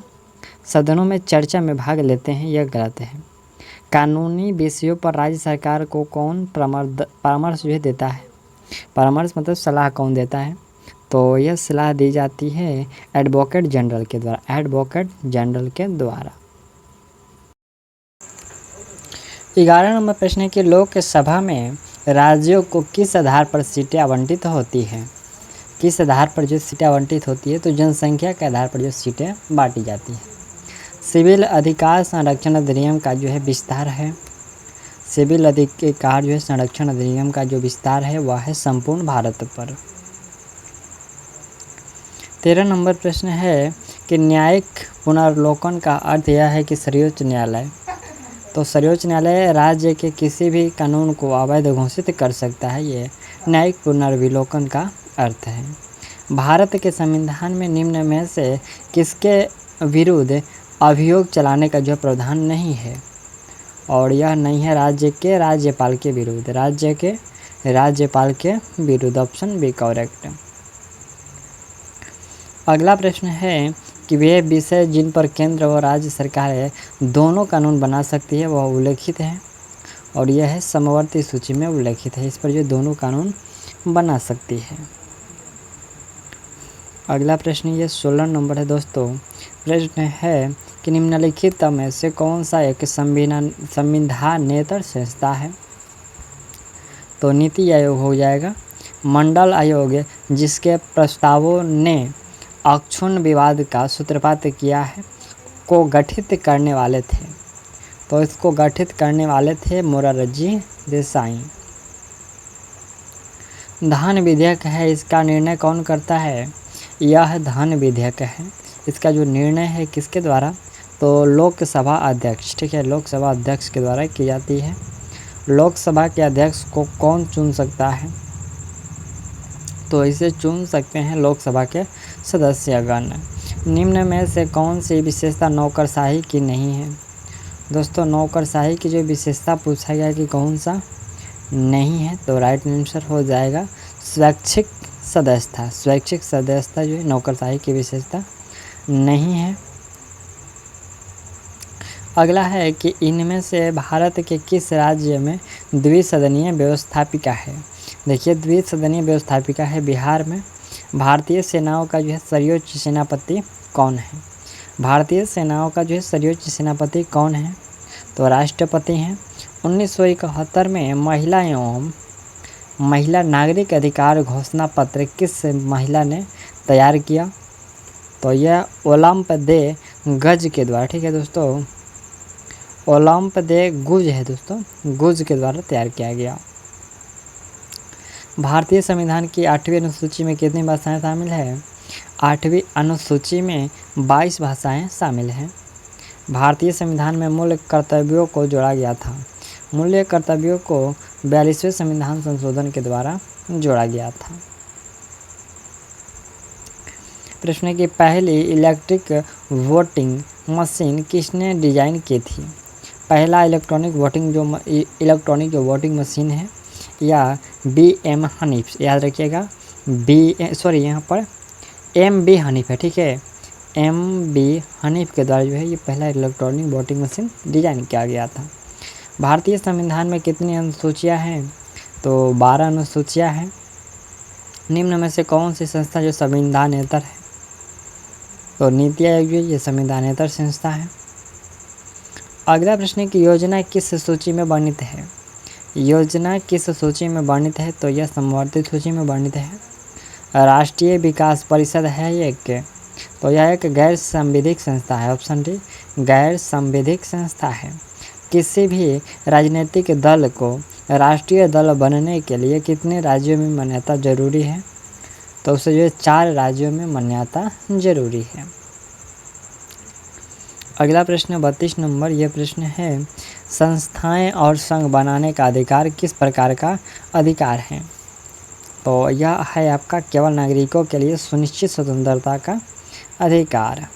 सदनों में चर्चा में भाग लेते हैं, यह गलत है। कानूनी विषयों पर राज्य सरकार को कौन परामर्श जो है देता है। परामर्श मतलब सलाह कौन देता है, तो यह सलाह दी जाती है एडवोकेट जनरल के द्वारा, एडवोकेट जनरल के द्वारा। 11 नंबर प्रश्न है कि लोकसभा में राज्यों को किस आधार पर सीटें आवंटित होती हैं। किस आधार पर जो सीटें आवंटित होती है, तो जनसंख्या के आधार पर जो सीटें बांटी जाती हैं। सिविल अधिकार संरक्षण अधिनियम का जो है विस्तार है, सिविल अधिकार जो है संरक्षण अधिनियम का जो विस्तार है वह है संपूर्ण भारत पर। 13 नंबर प्रश्न है कि न्यायिक पुनर्लोकन का अर्थ यह है कि सर्वोच्च न्यायालय, तो सर्वोच्च न्यायालय राज्य के किसी भी कानून को अवैध घोषित कर सकता है, ये न्यायिक पुनर्विलोकन का अर्थ है। भारत के संविधान में निम्न में से किसके विरुद्ध अभियोग चलाने का जो प्रावधान नहीं है, और यह नहीं है राज्य के राज्यपाल के विरुद्ध, राज्य के राज्यपाल के विरुद्ध, ऑप्शन बी करेक्ट। अगला प्रश्न है कि वे विषय जिन पर केंद्र और राज्य सरकार दोनों कानून बना सकती है वह उल्लेखित है, और यह है समवर्ती सूची में उल्लेखित है, इस पर जो दोनों कानून बना सकती है। अगला प्रश्न ये 16 नंबर है दोस्तों। प्रश्न है कि निम्नलिखित में से कौन सा एक संविधानेतर संस्था है, तो नीति आयोग हो जाएगा। मंडल आयोग जिसके प्रस्तावों ने अक्षुण्ण विवाद का सूत्रपात किया है को गठित करने वाले थे, तो इसको गठित करने वाले थे मोरारजी देसाई। धन विधेयक है, इसका निर्णय कौन करता है, यह धन विधेयक है। इसका जो निर्णय है किसके द्वारा, तो लोकसभा अध्यक्ष, ठीक है, लोकसभा अध्यक्ष के द्वारा की जाती है। लोकसभा के अध्यक्ष को कौन चुन सकता है? तो इसे चुन सकते हैं लोकसभा के सदस्यगण। निम्न में से कौन सी विशेषता नौकरशाही की नहीं है? दोस्तों, नौकरशाही की जो विशेषता पूछा गया कि कौन सा नहीं है, तो राइट आंसर हो जाएगा स्वैच्छिक सदस्यता। स्वैच्छिक सदस्यता जो है नौकरशाही की विशेषता नहीं है। अगला है कि इनमें से भारत के किस राज्य में द्विसदनीय व्यवस्थापिका है? देखिए, द्विसदनीय व्यवस्थापिका है बिहार में। भारतीय सेनाओं का जो है सर्वोच्च सेनापति कौन है? भारतीय सेनाओं का जो है सर्वोच्च सेनापति कौन है? तो राष्ट्रपति हैं। 1971 में महिला एवं महिला नागरिक अधिकार घोषणा पत्र किस महिला ने तैयार किया? तो यह ओलंप दे गज के द्वारा, ठीक है दोस्तों, ओलंप दे गुज है दोस्तों, गुज के द्वारा तैयार किया गया। भारतीय संविधान की 8वीं अनुसूची में कितनी भाषाएं शामिल है? 8वीं अनुसूची में 22 भाषाएं शामिल हैं। भारतीय संविधान में मूल कर्तव्यों को जोड़ा गया था। मूल्य कर्तव्यों को 42वें संविधान संशोधन के द्वारा जोड़ा गया था। प्रश्न की पहली इलेक्ट्रिक वोटिंग मशीन किसने डिजाइन की थी? पहला इलेक्ट्रॉनिक वोटिंग मशीन है या BM हनीफ, याद रखिएगा, यहाँ पर MB हनीफ है, ठीक है, MB हनीफ के द्वारा जो है ये पहला इलेक्ट्रॉनिक वोटिंग मशीन डिजाइन किया गया था। भारतीय संविधान में कितनी अनुसूचियाँ हैं? तो 12 अनुसूचियाँ हैं। निम्न में से कौन सी संस्था जो संविधानेतर है? तो नीति आयोग जो ये संविधानेतर संस्था है। अगला प्रश्न की योजना किस सूची में वर्णित है? योजना किस सूची में वर्णित है? तो यह संवर्धित सूची में वर्णित है। राष्ट्रीय विकास परिषद है एक, तो यह एक गैर संविधिक संस्था है। ऑप्शन डी, गैर संविधिक संस्था है। किसी भी राजनीतिक दल को राष्ट्रीय दल बनने के लिए कितने राज्यों में मान्यता जरूरी है? तो उसे जो 4 राज्यों में मान्यता जरूरी है। अगला प्रश्न 32 नंबर, यह प्रश्न है, संस्थाएं और संघ बनाने का अधिकार किस प्रकार का अधिकार है? तो यह है आपका केवल नागरिकों के लिए सुनिश्चित स्वतंत्रता का अधिकार।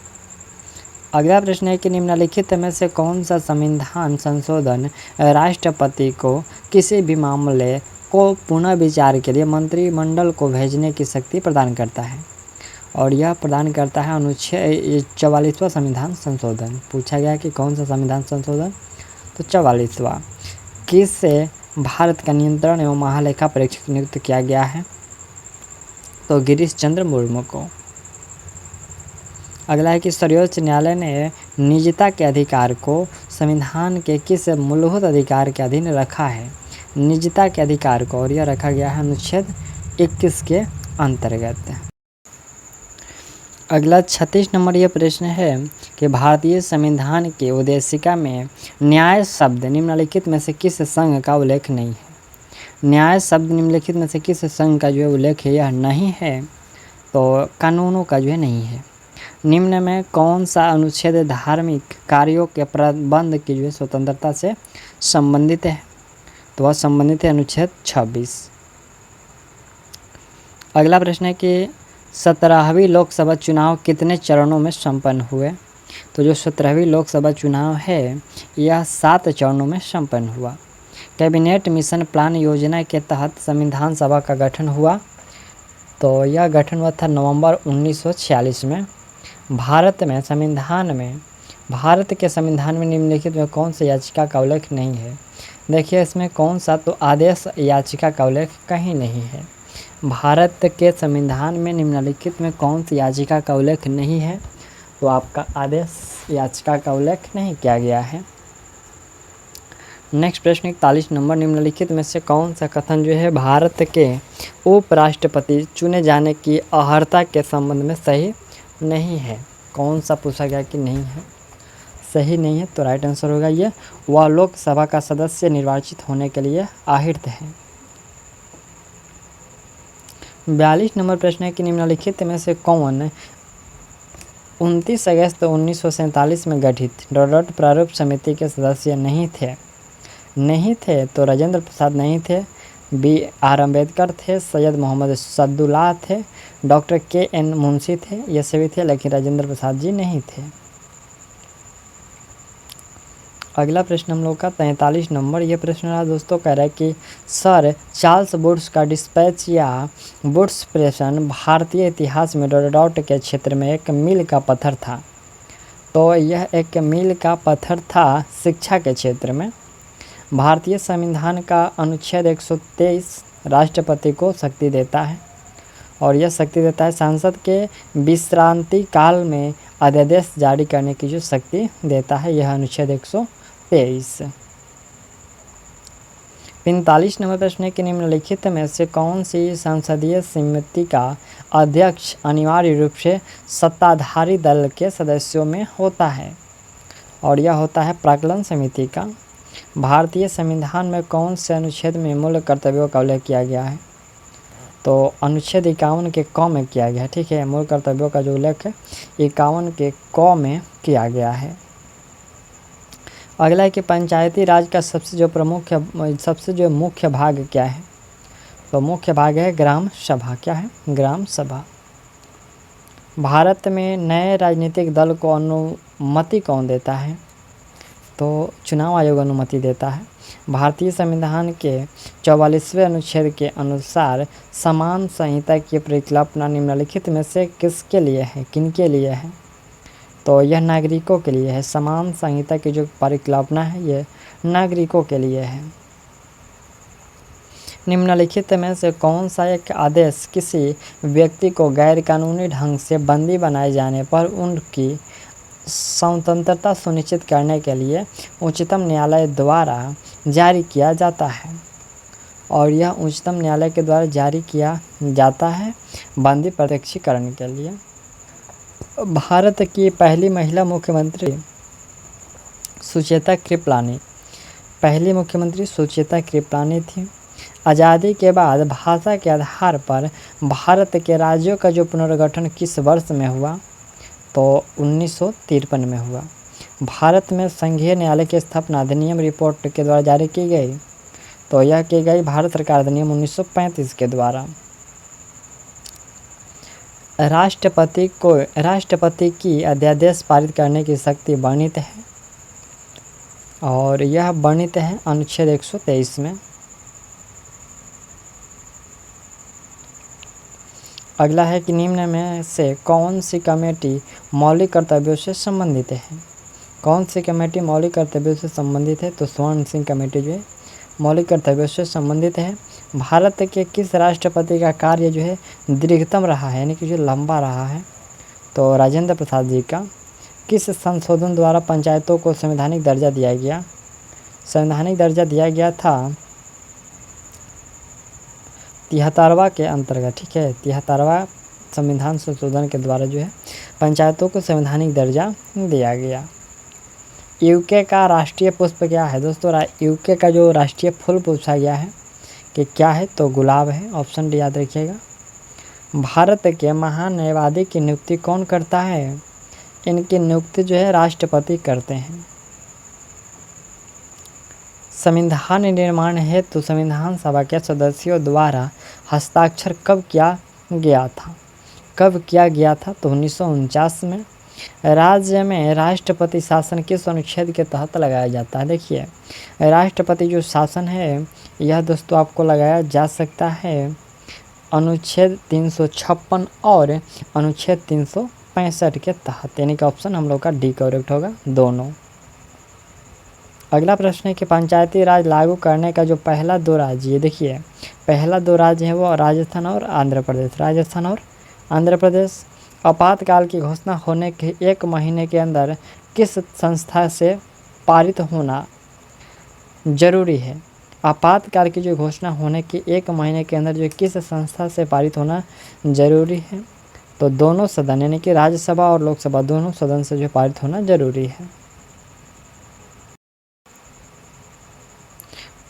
अगला प्रश्न है कि निम्नलिखित में से कौन सा संविधान संशोधन राष्ट्रपति को किसी भी मामले को पुनः विचार के लिए मंत्रिमंडल को भेजने की शक्ति प्रदान करता है? और यह प्रदान करता है अनुच्छेद 44वां संविधान संशोधन। पूछा गया कि कौन सा संविधान संशोधन? तो 44वां। किससे भारत का नियंत्रण एवं महालेखा परीक्षक नियुक्त किया गया है? तो गिरीश चंद्र मुर्मू को। अगला है कि सर्वोच्च न्यायालय ने निजता के अधिकार को संविधान के किस मूलभूत अधिकार के अधीन रखा है? निजता के अधिकार को, और यह रखा गया है अनुच्छेद 21 के अंतर्गत। अगला 36 नंबर यह प्रश्न है कि भारतीय संविधान की उद्देशिका में न्याय शब्द निम्नलिखित में से किस संघ का उल्लेख नहीं है? न्याय शब्द निम्नलिखित में से किस संघ का जो है उल्लेख है? यह नहीं है, तो कानूनों का जो है नहीं है। निम्न में कौन सा अनुच्छेद धार्मिक कार्यों के प्रबंध की जो है स्वतंत्रता से संबंधित है? तो वह संबंधित है अनुच्छेद 26। अगला प्रश्न है कि 17वीं लोकसभा चुनाव कितने चरणों में संपन्न हुए? तो जो 17वीं लोकसभा चुनाव है यह 7 चरणों में संपन्न हुआ। कैबिनेट मिशन प्लान योजना के तहत संविधान सभा का गठन हुआ, तो यह गठन हुआ था नवंबर 1946 में। भारत के संविधान में निम्नलिखित में कौन सी याचिका का उल्लेख नहीं है? देखिए, इसमें कौन सा, तो आदेश याचिका का उल्लेख कहीं नहीं है। भारत के संविधान में निम्नलिखित में कौन सी याचिका का उल्लेख नहीं है? तो आपका आदेश याचिका का उल्लेख नहीं किया गया है। नेक्स्ट प्रश्न 41 नंबर, निम्नलिखित में से कौन सा कथन जो है भारत के उपराष्ट्रपति चुने जाने की अर्हता के संबंध में सही नहीं है? कौन सा पूछा गया कि नहीं है, सही नहीं है? तो राइट आंसर होगा ये, वह लोकसभा का सदस्य निर्वाचित होने के लिए आहिर्त है। 42 नंबर प्रश्न है कि निम्नलिखित में से कौन 29 अगस्त 1947 में गठित डॉट प्रारूप समिति के सदस्य नहीं थे तो राजेंद्र प्रसाद नहीं थे, BR अम्बेडकर थे, सैयद मोहम्मद सद्दुल्लाह थे, डॉक्टर KN मुंशी थे, ये सभी थे, लेकिन राजेंद्र प्रसाद जी नहीं थे। अगला प्रश्न हम लोग का 43 नंबर, ये प्रश्न रहा दोस्तों, कह रहा है कि सर चार्ल्स वुड्स का डिस्पैच या वुड्स प्रेषण भारतीय इतिहास में डॉट के क्षेत्र में एक मील का पत्थर था। तो यह एक मील का पत्थर था शिक्षा के क्षेत्र में। भारतीय संविधान का अनुच्छेद 123 राष्ट्रपति को शक्ति देता है, और यह शक्ति देता है संसद के विश्रांति काल में अध्यादेश जारी करने की जो शक्ति देता है, यह अनुच्छेद 123। 45 नंबर प्रश्न है कि निम्नलिखित में से कौन सी संसदीय समिति का अध्यक्ष अनिवार्य रूप से सत्ताधारी दल के सदस्यों में होता है, और यह होता है प्राक्कलन समिति का। भारतीय संविधान में कौन से अनुच्छेद में मूल कर्तव्यों का उल्लेख किया गया है? तो अनुच्छेद 51 के क में किया गया है, ठीक है। मूल कर्तव्यों का जो उल्लेख है 51 के क में किया गया है। अगला है कि पंचायती राज का सबसे जो मुख्य भाग क्या है? तो मुख्य भाग है ग्राम सभा। क्या है? ग्राम सभा। भारत में नए राजनीतिक दल को अनुमति कौन देता है? तो चुनाव आयोग अनुमति देता है। भारतीय संविधान के 44वें अनुच्छेद के अनुसार समान संहिता की परिकल्पना निम्नलिखित में से किसके लिए है, किनके लिए है? तो यह नागरिकों के लिए है। समान संहिता की जो परिकल्पना है ये नागरिकों के लिए है। निम्नलिखित में से कौन सा एक आदेश किसी व्यक्ति को गैर कानूनी ढंग से बंदी बनाए जाने पर उनकी स्वतंत्रता सुनिश्चित करने के लिए उच्चतम न्यायालय द्वारा जारी किया जाता है? और यह उच्चतम न्यायालय के द्वारा जारी किया जाता है बंदी प्रत्यक्षीकरण के लिए। भारत की पहली महिला मुख्यमंत्री सुचेता कृपलानी, पहली मुख्यमंत्री सुचेता कृपलानी थी। आज़ादी के बाद भाषा के आधार पर भारत के राज्यों का जो पुनर्गठन किस वर्ष में हुआ? तो 1953 में हुआ। भारत में संघीय न्यायालय की स्थापना अधिनियम रिपोर्ट के द्वारा जारी की गई, तो यह की गई भारत सरकार अधिनियम 1935 के द्वारा। राष्ट्रपति की अध्यादेश पारित करने की शक्ति वर्णित है, और यह वर्णित है अनुच्छेद 123 में। अगला है कि निम्न में से कौन सी कमेटी मौलिक कर्तव्यों से संबंधित है? कौन सी कमेटी मौलिक कर्तव्यों से संबंधित है? तो स्वर्ण सिंह कमेटी जो है मौलिक कर्तव्यों से संबंधित है। भारत के किस राष्ट्रपति का कार्य जो है दीर्घतम रहा है, यानी कि जो लंबा रहा है? तो राजेंद्र प्रसाद जी का। किस संशोधन द्वारा पंचायतों को संवैधानिक दर्जा दिया गया? संवैधानिक दर्जा दिया गया था 73वां के अंतर्गत, ठीक है। 73वां संविधान संशोधन के द्वारा जो है पंचायतों को संवैधानिक दर्जा दिया गया। यूके का राष्ट्रीय पुष्प क्या है दोस्तों? यूके का जो राष्ट्रीय फूल पूछा गया है कि क्या है, तो गुलाब है। ऑप्शन डी याद रखिएगा। भारत के महान न्यायवादी की नियुक्ति कौन करता है? इनकी नियुक्ति जो है राष्ट्रपति करते हैं। संविधान निर्माण हेतु संविधान सभा के सदस्यों द्वारा हस्ताक्षर कब किया गया था? कब किया गया था? तो 1949 में। राज्य में राष्ट्रपति शासन किस अनुच्छेद के तहत लगाया जाता है? देखिए, राष्ट्रपति जो शासन है यह दोस्तों आपको लगाया जा सकता है अनुच्छेद 356 और अनुच्छेद 365 के तहत, यानी कि ऑप्शन हम लोग का डी करेक्ट होगा, दोनों। अगला प्रश्न है कि पंचायती राज लागू करने का जो पहला दो राज्य, ये देखिए पहला दो राज्य है वो राजस्थान और आंध्र प्रदेश। राजस्थान और आंध्र प्रदेश। आपातकाल की घोषणा होने के 1 महीने के अंदर किस संस्था से पारित होना जरूरी है? आपातकाल की जो घोषणा होने के 1 महीने के अंदर जो किस संस्था से पारित होना जरूरी है? तो दोनों सदन, यानी कि राज्यसभा और लोकसभा दोनों सदन से जो पारित होना जरूरी है।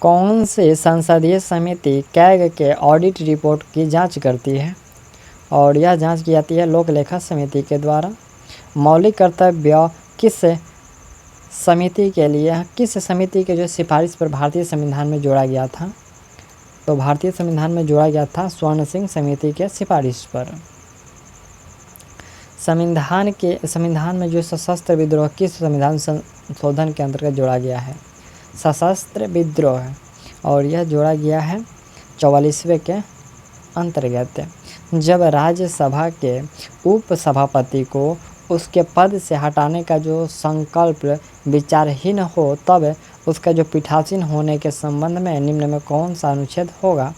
कौन सी संसदीय समिति कैग के ऑडिट रिपोर्ट की जांच करती है? और यह जांच की जाती है लोक लेखा समिति के द्वारा। मौलिक कर्तव्य किस समिति के लिए, किस समिति के जो सिफारिश पर भारतीय संविधान में जोड़ा गया था? तो भारतीय संविधान में जोड़ा गया था स्वर्ण सिंह समिति के सिफारिश पर। संविधान में जो सशस्त्र विद्रोह किस संविधान संशोधन के अंतर्गत जोड़ा गया है? सशस्त्र विद्रोह, और यह जोड़ा गया है 44वें के अंतर्गत। जब राज्यसभा के उपसभापति को उसके पद से हटाने का जो संकल्प विचारहीन हो, तब उसका जो पीठासीन होने के संबंध में निम्न में कौन सा अनुच्छेद होगा?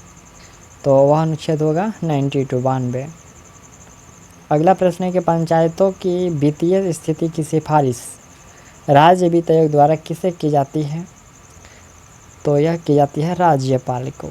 तो वह अनुच्छेद होगा 92। अगला प्रश्न है कि पंचायतों की वित्तीय स्थिति की सिफारिश राज्य वित्त आयोग द्वारा किसे की जाती है? तो यह की जाती है राज्यपाल को।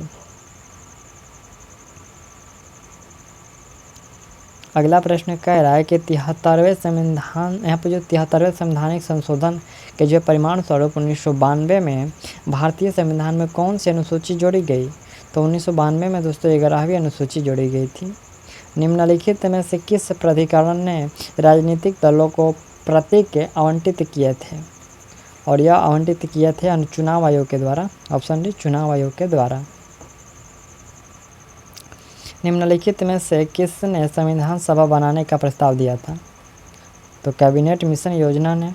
अगला प्रश्न कह रहा है कि 73वें संविधान, यहाँ पर जो 73वें संवैधानिक संशोधन के जो परिणाम स्वरूप 1992 में भारतीय संविधान में कौन सी अनुसूची जोड़ी गई? तो 1992 में दोस्तों 11वीं अनुसूची जोड़ी गई थी। निम्नलिखित में से किस प्राधिकरण ने राजनीतिक दलों को प्रतीक आवंटित किए थे? और यह आवंटित किए थे चुनाव आयोग के द्वारा। ऑप्शन डी, चुनाव आयोग के द्वारा। निम्नलिखित में से किसने संविधान सभा बनाने का प्रस्ताव दिया था? तो कैबिनेट मिशन योजना ने।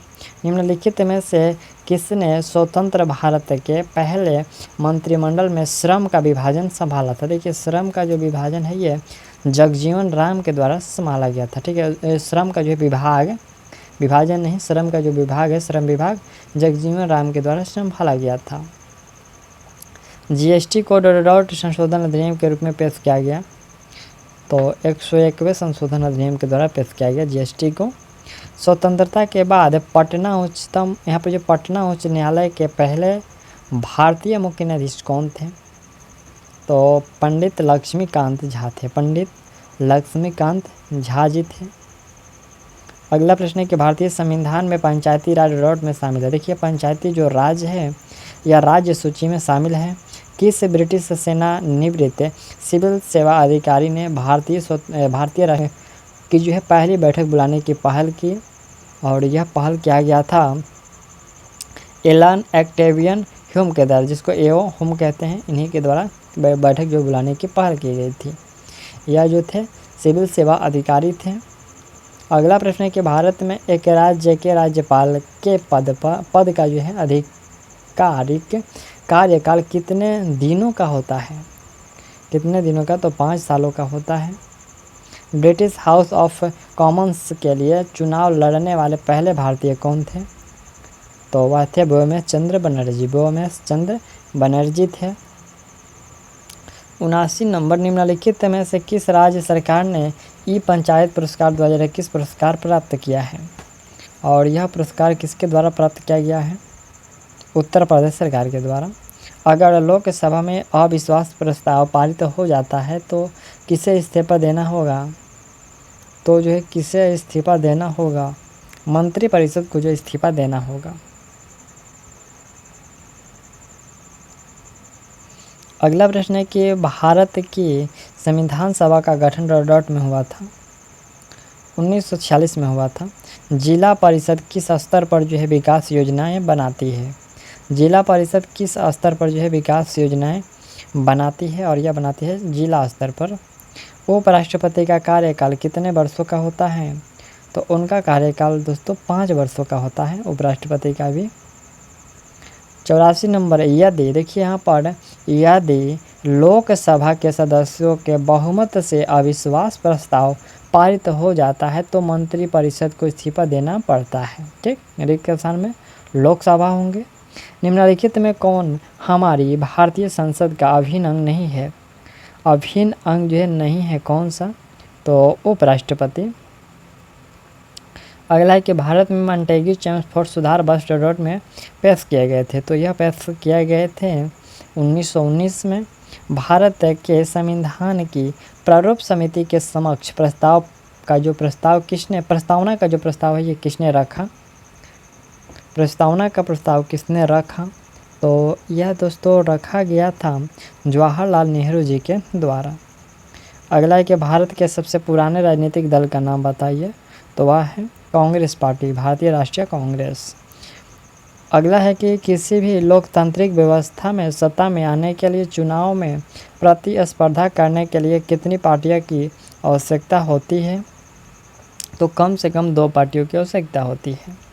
निम्नलिखित में से किसने स्वतंत्र भारत के पहले मंत्रिमंडल में श्रम का विभाजन संभाला था? देखिए, श्रम का जो विभाजन है ये जगजीवन राम के द्वारा संभाला गया था। ठीक है, श्रम का जो विभाजन नहीं, श्रम का जो विभाग है, श्रम विभाग जगजीवन राम के द्वारा संभाला गया था। जीएसटी को संशोधन अधिनियम के रूप में पेश किया गया। तो 101वें संशोधन अधिनियम के द्वारा पेश किया गया जीएसटी को। स्वतंत्रता के बाद पटना उच्चतम, यहाँ पर जो पटना उच्च न्यायालय के पहले भारतीय मुख्य न्यायाधीश कौन थे? तो पंडित लक्ष्मीकांत झा थे। पंडित लक्ष्मीकांत झा जी थे। अगला प्रश्न है कि भारतीय संविधान में पंचायती राज रोड में शामिल है। देखिए, पंचायती जो राज्य है या राज्य सूची में शामिल है। किस ब्रिटिश सेना निवृत्त सिविल सेवा अधिकारी ने भारतीय राज्य की जो है पहली बैठक बुलाने की पहल की? और यह पहल किया गया था एलन एक्टेवियन ह्यूम के द्वारा, जिसको एओ ह्यूम कहते हैं। इन्हीं के द्वारा बैठक जो बुलाने की पहल की गई थी। यह जो थे सिविल सेवा अधिकारी थे। अगला प्रश्न है कि भारत में एक राज्य के राज्यपाल के पद का जो है आधिकारिक कार्यकाल कितने दिनों का होता है? कितने दिनों का? तो 5 सालों का होता है। ब्रिटिश हाउस ऑफ कॉमन्स के लिए चुनाव लड़ने वाले पहले भारतीय कौन थे? तो वह थे व्योमेश चंद्र बनर्जी। व्योमेश चंद्र बनर्जी थे। 79 नंबर, निम्नलिखित में से किस राज्य सरकार ने ई पंचायत पुरस्कार 2021 पुरस्कार प्राप्त किया है? और यह पुरस्कार किसके द्वारा प्राप्त किया गया है? उत्तर प्रदेश सरकार के द्वारा। अगर लोकसभा में अविश्वास प्रस्ताव पारित हो जाता है तो किसे इस्तीफा देना होगा? तो जो है किसे इस्तीफा देना होगा? मंत्रिपरिषद को जो इस्तीफा देना होगा। अगला प्रश्न है कि भारत की संविधान सभा का गठन में हुआ था? 1946 में हुआ था। जिला परिषद किस स्तर पर जो है विकास योजनाएं बनाती है? जिला परिषद किस स्तर पर जो है विकास योजनाएं बनाती है? और यह बनाती है जिला स्तर पर। उपराष्ट्रपति का कार्यकाल कितने वर्षों का होता है? तो उनका कार्यकाल दोस्तों 5 वर्षों का होता है, उपराष्ट्रपति का भी। 84 नंबर, यदि देखिए यहाँ पर यदि लोकसभा के सदस्यों के बहुमत से अविश्वास प्रस्ताव पारित हो जाता है तो मंत्रिपरिषद को इस्तीफा देना पड़ता है। ठीक, रिक्त स्थान में लोकसभा होंगे। निम्नलिखित में कौन हमारी भारतीय संसद का अभिन्न अंग नहीं है? अभिन्न अंग जो है नहीं है, कौन सा? तो उपराष्ट्रपति। अगला है कि भारत में मॉन्टेग्यू चेम्सफोर्ड सुधार बस रोड में पेश किए गए थे। तो यह पेश किए गए थे 1919 में। भारत के संविधान की प्रारूप समिति के समक्ष प्रस्तावना का जो प्रस्ताव है ये किसने रखा? प्रस्तावना का प्रस्ताव किसने रखा? तो यह दोस्तों रखा गया था जवाहरलाल नेहरू जी के द्वारा। अगला है कि भारत के सबसे पुराने राजनीतिक दल का नाम बताइए। तो वह है कांग्रेस पार्टी, भारतीय राष्ट्रीय कांग्रेस। अगला है कि किसी भी लोकतांत्रिक व्यवस्था में सत्ता में आने के लिए चुनाव में प्रतिस्पर्धा करने के लिए कितनी पार्टियों की आवश्यकता होती है? तो कम से कम 2 पार्टियों की आवश्यकता होती है।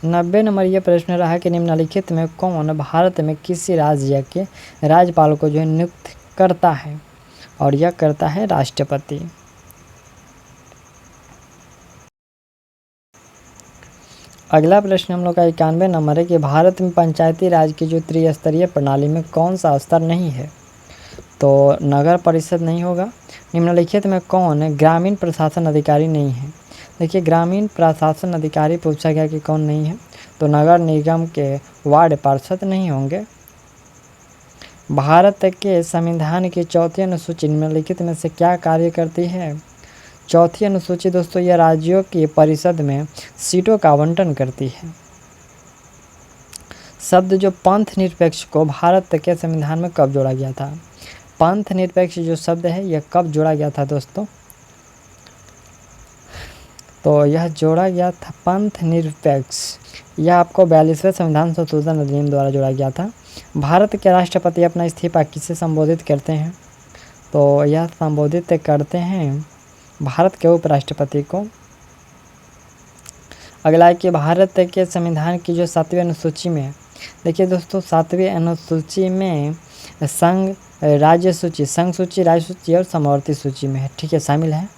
90 नंबर ये प्रश्न रहा कि निम्नलिखित में कौन भारत में किसी राज्य के राज्यपाल को जो है नियुक्त करता है, और यह करता है राष्ट्रपति। अगला प्रश्न हम लोग का 91 नंबर है कि भारत में पंचायती राज की जो त्रिस्तरीय प्रणाली में कौन सा स्तर नहीं है? तो नगर परिषद नहीं होगा। निम्नलिखित में कौन ग्रामीण प्रशासन अधिकारी नहीं है? देखिए, ग्रामीण प्रशासन अधिकारी पूछा गया कि कौन नहीं है, तो नगर निगम के वार्ड पार्षद नहीं होंगे। भारत के संविधान की 4वीं अनुसूची निम्नलिखित में से क्या कार्य करती है? 4वीं अनुसूची दोस्तों यह राज्यों की परिषद में सीटों का आवंटन करती है। शब्द जो पंथ निरपेक्ष को भारत के संविधान में कब जोड़ा गया था? पंथ निरपेक्ष जो शब्द है यह कब जोड़ा गया था दोस्तों? तो यह जोड़ा गया था पंथ निरपेक्ष, यह आपको 42वें संविधान संशोधन अधिनियम द्वारा जोड़ा गया था। भारत के राष्ट्रपति अपना इस्तीफा किससे संबोधित करते हैं? तो यह संबोधित करते हैं भारत के उपराष्ट्रपति को। अगला है कि भारत के संविधान की जो 7वीं अनुसूची में, देखिए दोस्तों 7वीं अनुसूची में संघ राज्य सूची, संघ सूची, राज्य सूची और समवर्ती सूची में है, ठीक है, शामिल है।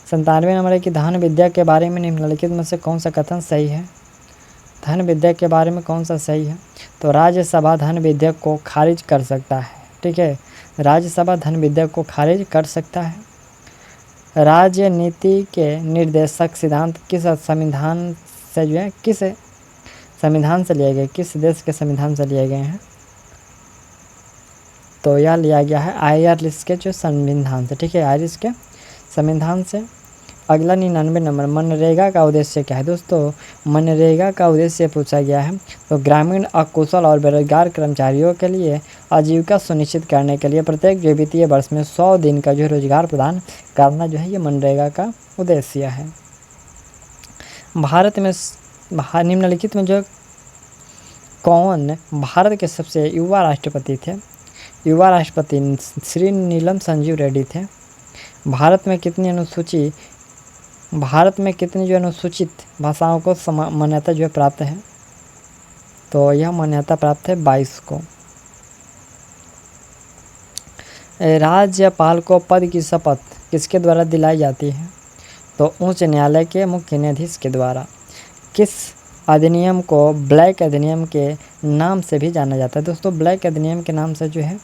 97 नंबर है कि धन विद्या के बारे में निम्नलिखित में से कौन सा कथन सही है? धन विद्या के बारे में कौन सा सही है? तो राज्यसभा धन विद्या को खारिज कर सकता है, ठीक है, राज्यसभा धन विद्या को खारिज कर सकता है। राजनीति के निर्देशक सिद्धांत किस संविधान से जो है, किस संविधान से लिए गए, किस देश के संविधान से लिए गए हैं? तो यह लिया गया है आयरिश के जो संविधान से, ठीक है, आयरिश के संविधान से। अगला 99 नंबर, मनरेगा का उद्देश्य क्या है? दोस्तों मनरेगा का उद्देश्य पूछा गया है तो ग्रामीण अकुशल और बेरोजगार कर्मचारियों के लिए आजीविका सुनिश्चित करने के लिए प्रत्येक जो वित्तीय वर्ष में 100 दिन का जो रोजगार प्रदान करना जो है ये मनरेगा का उद्देश्य है। भारत में निम्नलिखित में जो कौन भारत के सबसे युवा राष्ट्रपति थे? युवा राष्ट्रपति श्री नीलम संजीव रेड्डी थे। भारत में कितनी जो अनुसूचित भाषाओं को मान्यता जो है प्राप्त है? तो यह मान्यता प्राप्त है 22 को। राज्यपाल को पद की शपथ किसके द्वारा दिलाई जाती है? तो उच्च न्यायालय के मुख्य न्यायाधीश के द्वारा। किस अधिनियम को ब्लैक अधिनियम के नाम से भी जाना जाता है? दोस्तों ब्लैक अधिनियम के नाम से जो है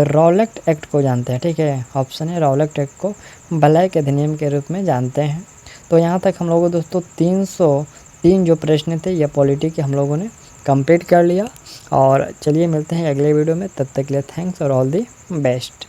रॉलेट एक्ट को जानते हैं, ठीक है, ऑप्शन है, रॉलेट एक्ट को ब्लैक अधिनियम के रूप में जानते हैं। तो यहाँ तक हम लोगों दोस्तों 303 जो प्रश्न थे ये पॉलिटी के हम लोगों ने कंप्लीट कर लिया। और चलिए मिलते हैं अगले वीडियो में, तब तक के लिए थैंक्स और ऑल दी बेस्ट।